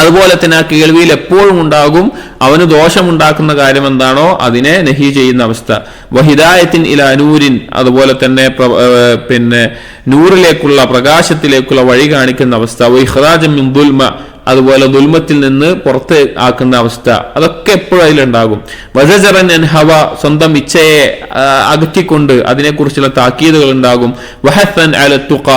അതുപോലെ തന്നെ ആ കേൾവിയിൽ എപ്പോഴും ഉണ്ടാകും അവന് ദോഷമുണ്ടാക്കുന്ന കാര്യം എന്താണോ അതിനെ നഹി ചെയ്യുന്ന അവസ്ഥ. വഹിദായത്തിൻ ഇലാ നൂരിൻ, അതുപോലെ തന്നെ നൂറിലേക്കുള്ള പ്രകാശത്തിലേക്കുള്ള വഴി കാണിക്കുന്ന അവസ്ഥ. വഇഖ്റാജൻ മിൻ ദുൽമ, അതുപോലെ ദുൽമത്തിൽ നിന്ന് പുറത്ത് ആക്കുന്ന അവസ്ഥ. അതൊക്കെ എപ്പോഴും അതിലുണ്ടാകും. വസജറൻ അൻ ഹവ, സ്വന്തം ഇച്ഛയെ അകറ്റിക്കൊണ്ട് അതിനെക്കുറിച്ചുള്ള താക്കീതുകൾ ഉണ്ടാകും. വഹസൻ അല തുഖ,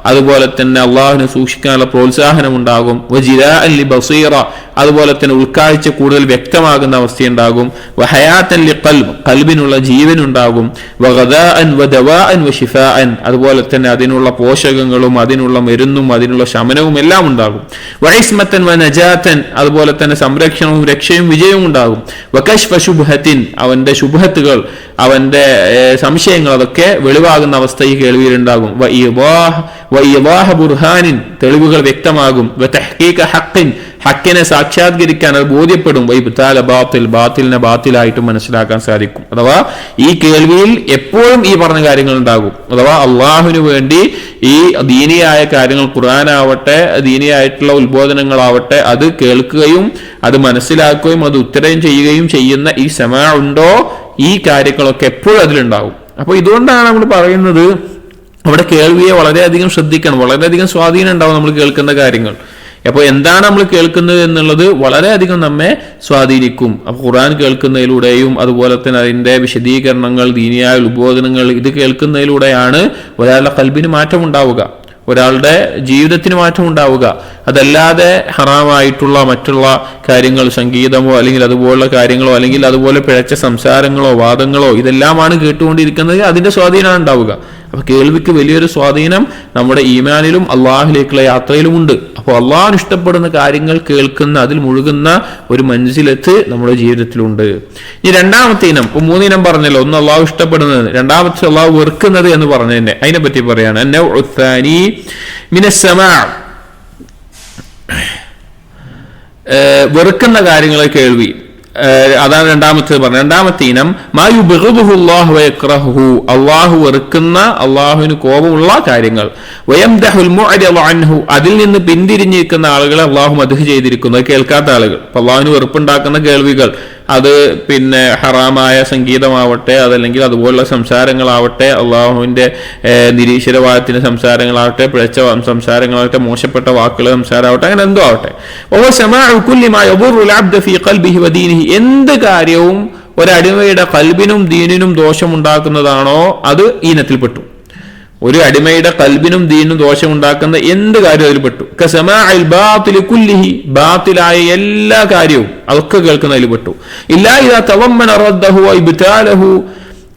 അതുപോലെ തന്നെ അള്ളാഹുവിനെ സൂക്ഷിക്കാനുള്ള പ്രോത്സാഹനം ഉണ്ടാകും. വജിരാഅൻ ലി ബസീറ, അതുപോലെ തന്നെ ഉൾക്കാഴ്ച കൂടുതൽ വ്യക്തമാകുന്ന അവസ്ഥയുണ്ടാകും. വഹയാത്തൻ ലി ഖൽബ്, ഖൽബിനുള്ള ജീവനുണ്ടാകും. വഗദാഅൻ വദവാഅൻ വശിഫാഅൻ, അതുപോലെ തന്നെ അതിനുള്ള പോഷകങ്ങളും അതിനുള്ള മരുന്നും അതിനുള്ള ശമനവും എല്ലാം ഉണ്ടാകും. വഇസ്മത്തൻ വനജാതൻ, അതുപോലെ തന്നെ സംരക്ഷണവും രക്ഷയും വിജയവും ഉണ്ടാകും. വകശ്ഫ ശുബ്ഹത്തിൻ, അവന്റെ ശുബ്ഹത്തുകൾ, അവന്റെ സംശയങ്ങൾ അതൊക്കെ വെളിവാകുന്ന അവസ്ഥ ഈ കേൾവിയിൽ ഉണ്ടാകും. വഇവാഹ ബുർഹാനിൻ, തെളിവുകൾ വ്യക്തമാകും. വതഹ്ഖീഖ ഹഖ്ഖിൻ, ഹക്കിനെ സാക്ഷാത്കരിക്കാൻ അത് ബോധ്യപ്പെടും. വൈബ്താല ബാത്തിൽ, ബാത്തിലിനെ ബാത്തിലായിട്ട് മനസ്സിലാക്കാൻ സാധിക്കും. അഥവാ ഈ കേൾവിയിൽ എപ്പോഴും ഈ പറഞ്ഞ കാര്യങ്ങൾ ഉണ്ടാകും. അഥവാ അള്ളാഹുവിന് വേണ്ടി ഈ ദീനിയായ കാര്യങ്ങൾ, ഖുർആനാവട്ടെ ദീനിയായിട്ടുള്ള ഉത്ബോധനങ്ങളാവട്ടെ, അത് കേൾക്കുകയും അത് മനസ്സിലാക്കുകയും അത് ഉത്തരം ചെയ്യുകയും ചെയ്യുന്ന ഈ സമാ ഉണ്ടോ, ഈ കാര്യങ്ങളൊക്കെ എപ്പോഴും അതിലുണ്ടാകും. അപ്പൊ ഇതുകൊണ്ടാണ് നമ്മൾ പറയുന്നത് അവിടെ കേൾവിയെ വളരെയധികം ശ്രദ്ധിക്കണം. വളരെയധികം സ്വാധീനം ഉണ്ടാവും നമ്മൾ കേൾക്കുന്ന കാര്യങ്ങൾ. അപ്പോൾ എന്താണ് നമ്മൾ കേൾക്കുന്നത് എന്നുള്ളത് വളരെയധികം നമ്മെ സ്വാധീനിക്കും. അപ്പോൾ ഖുർആൻ കേൾക്കുന്നതിലൂടെയും അതുപോലെ തന്നെ അതിന്റെ വിശദീകരണങ്ങൾ, ദീനിയായ ഉത്ബോധനങ്ങൾ, ഇത് കേൾക്കുന്നതിലൂടെയാണ് ഒരാളുടെ ഖൽബിന് മാറ്റം ഉണ്ടാവുക, ഒരാളുടെ ജീവിതത്തിന് മാറ്റം ഉണ്ടാവുക. അതല്ലാതെ ഹറാമായിട്ടുള്ള മറ്റുള്ള കാര്യങ്ങൾ, സംഗീതമോ അല്ലെങ്കിൽ അതുപോലുള്ള കാര്യങ്ങളോ അല്ലെങ്കിൽ അതുപോലെ പിഴച്ച സംസാരങ്ങളോ വാദങ്ങളോ ഇതെല്ലാമാണ് കേട്ടുകൊണ്ടിരിക്കുന്നത്, അതിന്റെ സ്വാധീനമാണ് ഉണ്ടാവുക. അപ്പൊ കേൾവിക്ക് വലിയൊരു സ്വാധീനം നമ്മുടെ ഈമാനിലും അള്ളാഹുലേക്കുള്ള യാത്രയിലും ഉണ്ട്. അപ്പോൾ അള്ളാഹു ഇഷ്ടപ്പെടുന്ന കാര്യങ്ങൾ കേൾക്കുന്ന, അതിൽ മുഴുകുന്ന ഒരു മൻസിലത്ത് നമ്മുടെ ജീവിതത്തിലുണ്ട്. ഇനി രണ്ടാമത്തെ ഇനം, ഇപ്പൊ മൂന്നിനം പറഞ്ഞല്ലോ, ഒന്ന് അള്ളാഹു ഇഷ്ടപ്പെടുന്നത്, രണ്ടാമത്തെ അള്ളാഹു വെറുക്കുന്നത് എന്ന് പറഞ്ഞതിനെ അതിനെ പറ്റി പറയാണ്. വെറുക്കുന്ന കാര്യങ്ങളെ കേൾവി, അതാണ് രണ്ടാമത്തെ പറഞ്ഞത്. രണ്ടാമത്തെ ഇനം മായുബിഗുഹുല്ലാഹു വയക്റഹുഹു, അള്ളാഹു വെറുക്കുന്ന, അള്ളാഹുവിന് കോപമുള്ള കാര്യങ്ങൾ. വയംദഹുൽ മുഅരിദു അൻഹു, അതിൽ നിന്ന് പിന്തിരിഞ്ഞിരിക്കുന്ന ആളുകളെ അള്ളാഹു മദ്ഹ് ചെയ്തിരിക്കുന്നു, കേൾക്കാത്ത ആളുകൾ. അപ്പൊ അള്ളാഹുവിന് വെറുപ്പുണ്ടാക്കുന്ന കേൾവികൾ, അത് ഹറാമായ സംഗീതമാവട്ടെ, അതല്ലെങ്കിൽ അതുപോലുള്ള സംസാരങ്ങളാവട്ടെ, അള്ളാഹുവിന്റെ നിരീശ്വരവാദത്തിന്റെ സംസാരങ്ങളാവട്ടെ, പിഴച്ച സംസാരങ്ങളാവട്ടെ, മോശപ്പെട്ട വാക്കുകൾ സംസാരമാവട്ടെ, അങ്ങനെ എന്തോ ആവട്ടെ. എന്ത് കാര്യവും ഒരടിമയുടെ ഖൽബിനും ദീനിനും ദോഷമുണ്ടാക്കുന്നതാണോ അത് ഈനത്തിൽപ്പെട്ടു. ഒരു അടിമയുടെ ഖൽബിനും ദീനിനും ദോഷമുണ്ടാക്കുന്ന എന്ത് കാര്യം അതിൽപ്പെട്ടു. കസമാഇൽ ബാത്തിൽ കുല്ലിഹി, ബാത്തിലായ എല്ലാ കാര്യവും അതൊക്കെ കേൾക്കുന്നതിൽ പെട്ടു. ഇല്ലാ ഇദാ തവമ്മന റദ്ദഹു വഇബ്താലഹു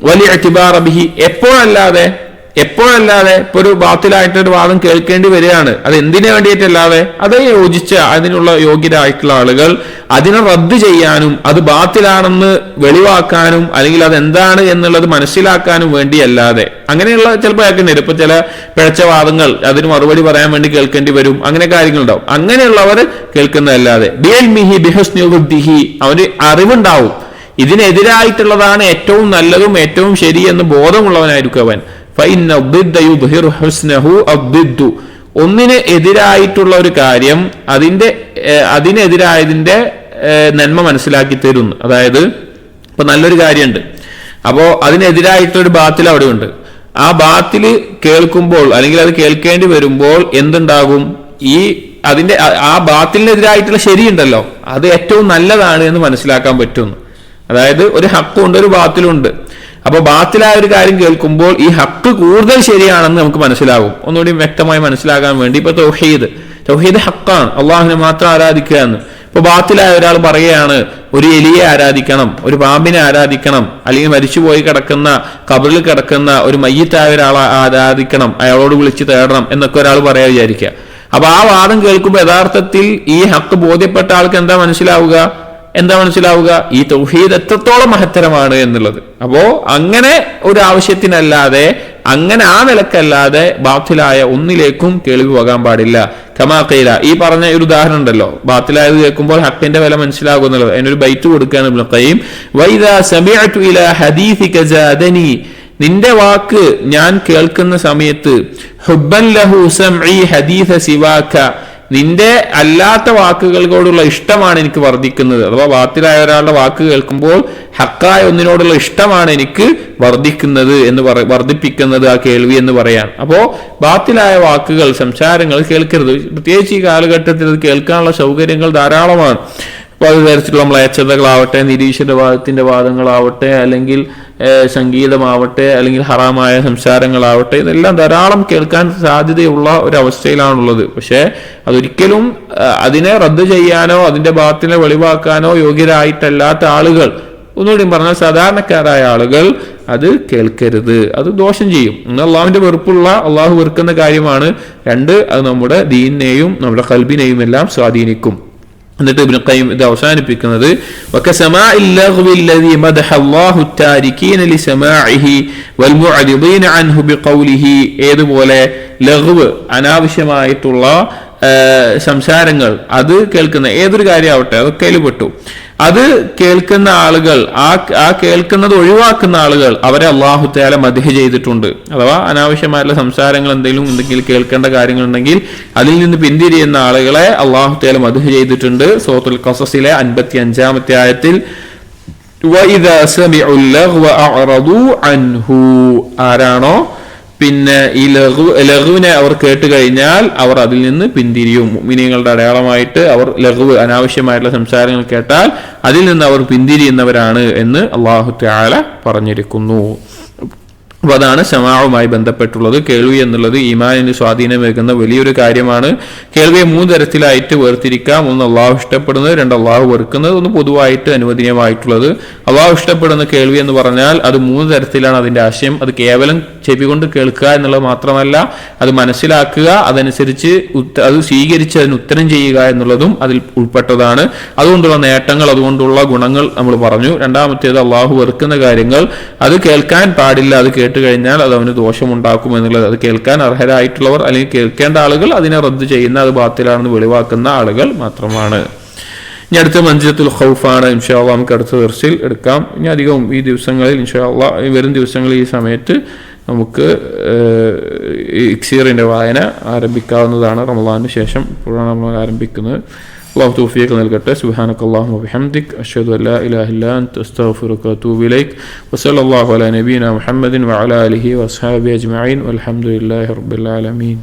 വലിഇഅ്തിബാറ ബിഹി, എപ്പോഴല്ലാതെ എപ്പോഴല്ലാതെ ഇപ്പൊ ഒരു ബാത്തിലായിട്ടൊരു വാദം കേൾക്കേണ്ടി വരികയാണ്, അത് എന്തിനു വേണ്ടിയിട്ടല്ലാതെ അത് യോജിച്ച അതിനുള്ള യോഗ്യരായിട്ടുള്ള ആളുകൾ അതിനെ റദ്ദ് ചെയ്യാനും അത് ബാത്തിലാണെന്ന് വെളിവാക്കാനും അല്ലെങ്കിൽ അത് എന്താണ് എന്നുള്ളത് മനസ്സിലാക്കാനും വേണ്ടിയല്ലാതെ, അങ്ങനെയുള്ള ചിലപ്പോൾ കേൾക്കേണ്ടി വരും. ഇപ്പൊ ചില പിഴച്ച വാദങ്ങൾ അതിന് മറുപടി പറയാൻ വേണ്ടി കേൾക്കേണ്ടി വരും, അങ്ങനെ കാര്യങ്ങളുണ്ടാവും. അങ്ങനെയുള്ളവർ കേൾക്കുന്നതല്ലാതെ അവന് അറിവുണ്ടാവും, ഇതിനെതിരായിട്ടുള്ളതാണ് ഏറ്റവും നല്ലതും ഏറ്റവും ശരിയെന്ന് ബോധമുള്ളവനായിരിക്കും അവൻ. ഒന്നിന് എതിരായിട്ടുള്ള ഒരു കാര്യം അതിനെതിരായതിന്റെ നന്മ മനസ്സിലാക്കി തരുന്നു. അതായത് ഇപ്പൊ നല്ലൊരു കാര്യമുണ്ട്, അപ്പോ അതിനെതിരായിട്ടൊരു ബാത്തിൽ അവിടെ ഉണ്ട്. ആ ബാത്തിൽ കേൾക്കുമ്പോൾ അല്ലെങ്കിൽ അത് കേൾക്കേണ്ടി വരുമ്പോൾ എന്തുണ്ടാകും, അതിന്റെ ആ ബാത്തിനെതിരായിട്ടുള്ള ശരിയുണ്ടല്ലോ അത് ഏറ്റവും നല്ലതാണ് എന്ന് മനസ്സിലാക്കാൻ പറ്റുന്നു. അതായത് ഒരു ഹക്കുണ്ട് ഒരു ബാത്തിലുണ്ട്. അപ്പൊ ബാത്തിലായ ഒരു കാര്യം കേൾക്കുമ്പോൾ ഈ ഹക്ക് കൂടുതൽ ശരിയാണെന്ന് നമുക്ക് മനസ്സിലാകും. ഒന്നുകൂടി വ്യക്തമായി മനസ്സിലാക്കാൻ വേണ്ടി ഇപ്പൊ തൗഹീദ് ഹക്കാണ്, അള്ളാഹുവിനെ മാത്രം ആരാധിക്കുക എന്ന്. ഇപ്പൊ ബാത്തിലായ ഒരാൾ പറയുകയാണ് ഒരു എലിയെ ആരാധിക്കണം, ഒരു പാമ്പിനെ ആരാധിക്കണം, അല്ലെങ്കിൽ മരിച്ചുപോയി കിടക്കുന്ന ഖബറിൽ കിടക്കുന്ന ഒരു മയ്യിത്തായ ഒരാളെ ആരാധിക്കണം, അയാളോട് വിളിച്ച് തേടണം എന്നൊക്കെ ഒരാൾ പറയാ വിചാരിക്കുക. അപ്പൊ ആ വാദം കേൾക്കുമ്പോൾ യഥാർത്ഥത്തിൽ ഈ ഹക്ക് ബോധ്യപ്പെട്ട ആൾക്ക് എന്താ മനസ്സിലാവുക, ഈ തൗഹീദ് എത്രത്തോളം മഹത്തരമാണ് എന്നുള്ളത്. അപ്പോ അങ്ങനെ ഒരു ആവശ്യത്തിനല്ലാതെ, അങ്ങനെ ആ നിലക്കല്ലാതെ ബാത്തിലായ ഒന്നിലേക്കും കേൾവി പോകാൻ പാടില്ല. കമാ ഖീല, ഈ പറഞ്ഞ ഒരു ഉദാഹരണം ഉണ്ടല്ലോ, ബാത്തിലായത് കേൾക്കുമ്പോൾ ഹക്കിന്റെ വില മനസ്സിലാകുന്നുള്ളത്. അതിനൊരു ബൈറ്റ് കൊടുക്കുകയാണ് ഇബ്നുൽ ഖയ്യിം. വൈദാ സമിഅതു ഇലാ ഹദീസിക ജാദനി, നിന്റെ വാക്ക് ഞാൻ കേൾക്കുന്ന സമയത്ത് ഹുബ്ബൻ ലഹു സമഈ ഹദീസ സിവാക, നിന്റെ അല്ലാത്ത വാക്കുകളോടുള്ള ഇഷ്ടമാണ് എനിക്ക് വർദ്ധിക്കുന്നത്. അഥവാ ബാത്തിലായ ഒരാളുടെ വാക്ക് കേൾക്കുമ്പോൾ ഹക്കായ ഒന്നിനോടുള്ള ഇഷ്ടമാണ് എനിക്ക് വർദ്ധിപ്പിക്കുന്നത് ആ കേൾവി എന്ന് പറയാം. അപ്പോ ബാത്തിലായ വാക്കുകൾ സംസാരങ്ങൾ കേൾക്കരുത്. പ്രത്യേകിച്ച് ഈ കാലഘട്ടത്തിൽ അത് കേൾക്കാനുള്ള സൗകര്യങ്ങൾ ധാരാളമാണ്. പലതരത്തിലുള്ള മ്ലേച്ഛതകളാവട്ടെ, നിരീശ്വരവാദത്തിന്റെ വാദങ്ങളാവട്ടെ, അല്ലെങ്കിൽ സംഗീതമാവട്ടെ, അല്ലെങ്കിൽ ഹറാമായ സംസാരങ്ങളാവട്ടെ, ഇതെല്ലാം ധാരാളം കേൾക്കാൻ സാധ്യതയുള്ള ഒരു അവസ്ഥയിലാണുള്ളത്. പക്ഷെ അതൊരിക്കലും അതിനെ റദ്ദ് ചെയ്യാനോ അതിന്റെ ബാത്തിനെ വെളിവാക്കാനോ യോഗ്യരായിട്ടല്ലാത്ത ആളുകൾ, ഒന്നുകൂടി പറഞ്ഞാൽ സാധാരണക്കാരായ ആളുകൾ അത് കേൾക്കരുത്, അത് ദോഷം ചെയ്യും. അള്ളാഹുവിന്റെ വെറുപ്പുള്ള, അള്ളാഹു വെറുക്കുന്ന കാര്യമാണ്. രണ്ട്, അത് നമ്മുടെ ദീനിനെയും നമ്മുടെ ഖൽബിനെയും എല്ലാം സ്വാധീനിക്കും. എന്നിട്ട് ഇബ്നുൽ ഖയ്യിം ഇത് അവസാനിപ്പിക്കുന്നത് വകസമാഇൽ ലഗ്വി അല്ലദി മദഹ അല്ലാഹു താരികീന ലിസമാഇഹി വൽമുഅരിദീന അൻഹു ബിഖൗലിഹി, ഏതുപോലെ ലഗ്വ് അനാവശ്യമായിട്ടുള്ള സംസാരങ്ങൾ അത് കേൾക്കുന്ന ഏതൊരു കാര്യമാവട്ടെ അതൊക്കെ അതിൽ പെട്ടു. അത് കേൾക്കുന്ന ആളുകൾ, ആ കേൾക്കുന്നത് ഒഴിവാക്കുന്ന ആളുകൾ, അവരെ അല്ലാഹു തആല മദ്ഹ് ചെയ്തിട്ടുണ്ട്. അഥവാ അനാവശ്യമായിട്ടുള്ള സംസാരങ്ങൾ എന്തെങ്കിലും കേൾക്കേണ്ട കാര്യങ്ങളുണ്ടെങ്കിൽ അതിൽ നിന്ന് പിന്തിരിയുന്ന ആളുകളെ അല്ലാഹു തആല മദ്ഹ് ചെയ്തിട്ടുണ്ട്. സൂറത്തുൽ ഖസസിലെ 55-ാമത്തെ ആയത്തിൽ വഇദാ സമിഉൽ ലഗ്വ അഅറദു അൻഹു, ആരാണോ പിന്നെ ഈ ലഘുവിനെ അവർ കേട്ട് കഴിഞ്ഞാൽ അവർ അതിൽ നിന്ന് പിന്തിരിയും. മുഅ്മിനീങ്ങളുടെ അടയാളമായിട്ട് അവർ ലഘുവ് അനാവശ്യമായിട്ടുള്ള സംസാരങ്ങൾ കേട്ടാൽ അതിൽ നിന്ന് അവർ പിന്തിരിയുന്നവരാണ് എന്ന് അല്ലാഹു തആല പറഞ്ഞിരിക്കുന്നു. അപ്പോൾ അതാണ് സമാഉമായി ബന്ധപ്പെട്ടുള്ളത്. കേൾവി എന്നുള്ളത് ഈമാനിന് സ്വാധീനമേകുന്ന വലിയൊരു കാര്യമാണ്. കേൾവിയെ 3 തരത്തിലായിട്ട് വേർതിരിക്കാം. ഒന്ന് അള്ളാഹു ഇഷ്ടപ്പെടുന്നത്, 2 അള്ളാഹു വെറുക്കുന്നത്, ഒന്ന് പൊതുവായിട്ട് അനുവദനീയമായിട്ടുള്ളത്. അള്ളാഹു ഇഷ്ടപ്പെടുന്ന കേൾവി എന്ന് പറഞ്ഞാൽ അത് 3 തരത്തിലാണ് അതിന്റെ ആശയം. അത് കേവലം ചെവി കൊണ്ട് കേൾക്കുക എന്നുള്ളത് മാത്രമല്ല, അത് മനസ്സിലാക്കുക, അതനുസരിച്ച് അത് സ്വീകരിച്ച് അതിന് ഉത്തരം ചെയ്യുക എന്നുള്ളതും അതിൽ ഉൾപ്പെട്ടതാണ്. അതുകൊണ്ടുള്ള നേട്ടങ്ങൾ, അതുകൊണ്ടുള്ള ഗുണങ്ങൾ നമ്മൾ പറഞ്ഞു. രണ്ടാമത്തേത് അള്ളാഹു വെറുക്കുന്ന കാര്യങ്ങൾ, അത് കേൾക്കാൻ പാടില്ല, അത് കേട്ട് കഴിഞ്ഞാൽ അത് അവന് ദോഷമുണ്ടാക്കും എന്നുള്ളത്. അത് കേൾക്കാൻ അർഹരായിട്ടുള്ളവർ അല്ലെങ്കിൽ കേൾക്കേണ്ട ആളുകൾ അതിനെ റദ്ദ് ചെയ്യുന്ന, അത് ബാത്തിലാണെന്ന് വെളിവാക്കുന്ന ആളുകൾ മാത്രമാണ്. ഇനി അടുത്ത മൻസിലത്തുൽ ഖൗഫാണ്. ഇൻഷാ അല്ലാഹ് നമുക്ക് അടുത്ത ദർസിൽ എടുക്കാം. ഇനി അധികവും ഈ ദിവസങ്ങളിൽ ഇൻഷാ അല്ലാഹ് വരും ദിവസങ്ങളിൽ ഈ സമയത്ത് നമുക്ക് ഇക്സീറിന്റെ വായന ആരംഭിക്കാവുന്നതാണ്. റമളാനിന് ശേഷം ഇപ്പോഴാണ് നമ്മൾ ആരംഭിക്കുന്നത്. അല്ലാഹു തൗഫീഖ് നൽകട്ടെ. സുബ്ഹാനക്കല്ലാഹുമ്മ വബിഹംദിക് അശ്ഹദു അല്ലാ ഇലാഹ ഇല്ലാ അൻത അസ്തഗ്ഫിറുക വഅതൂബു ഇലൈക് വസല്ലല്ലാഹു അലാ നബിയിനാ മുഹമ്മദിൻ വഅലാ ആലിഹി വഅസ്ഹാബിഹി അജ്മഈൻ വൽഹംദുലില്ലാഹി റബ്ബിൽ ആലമീൻ.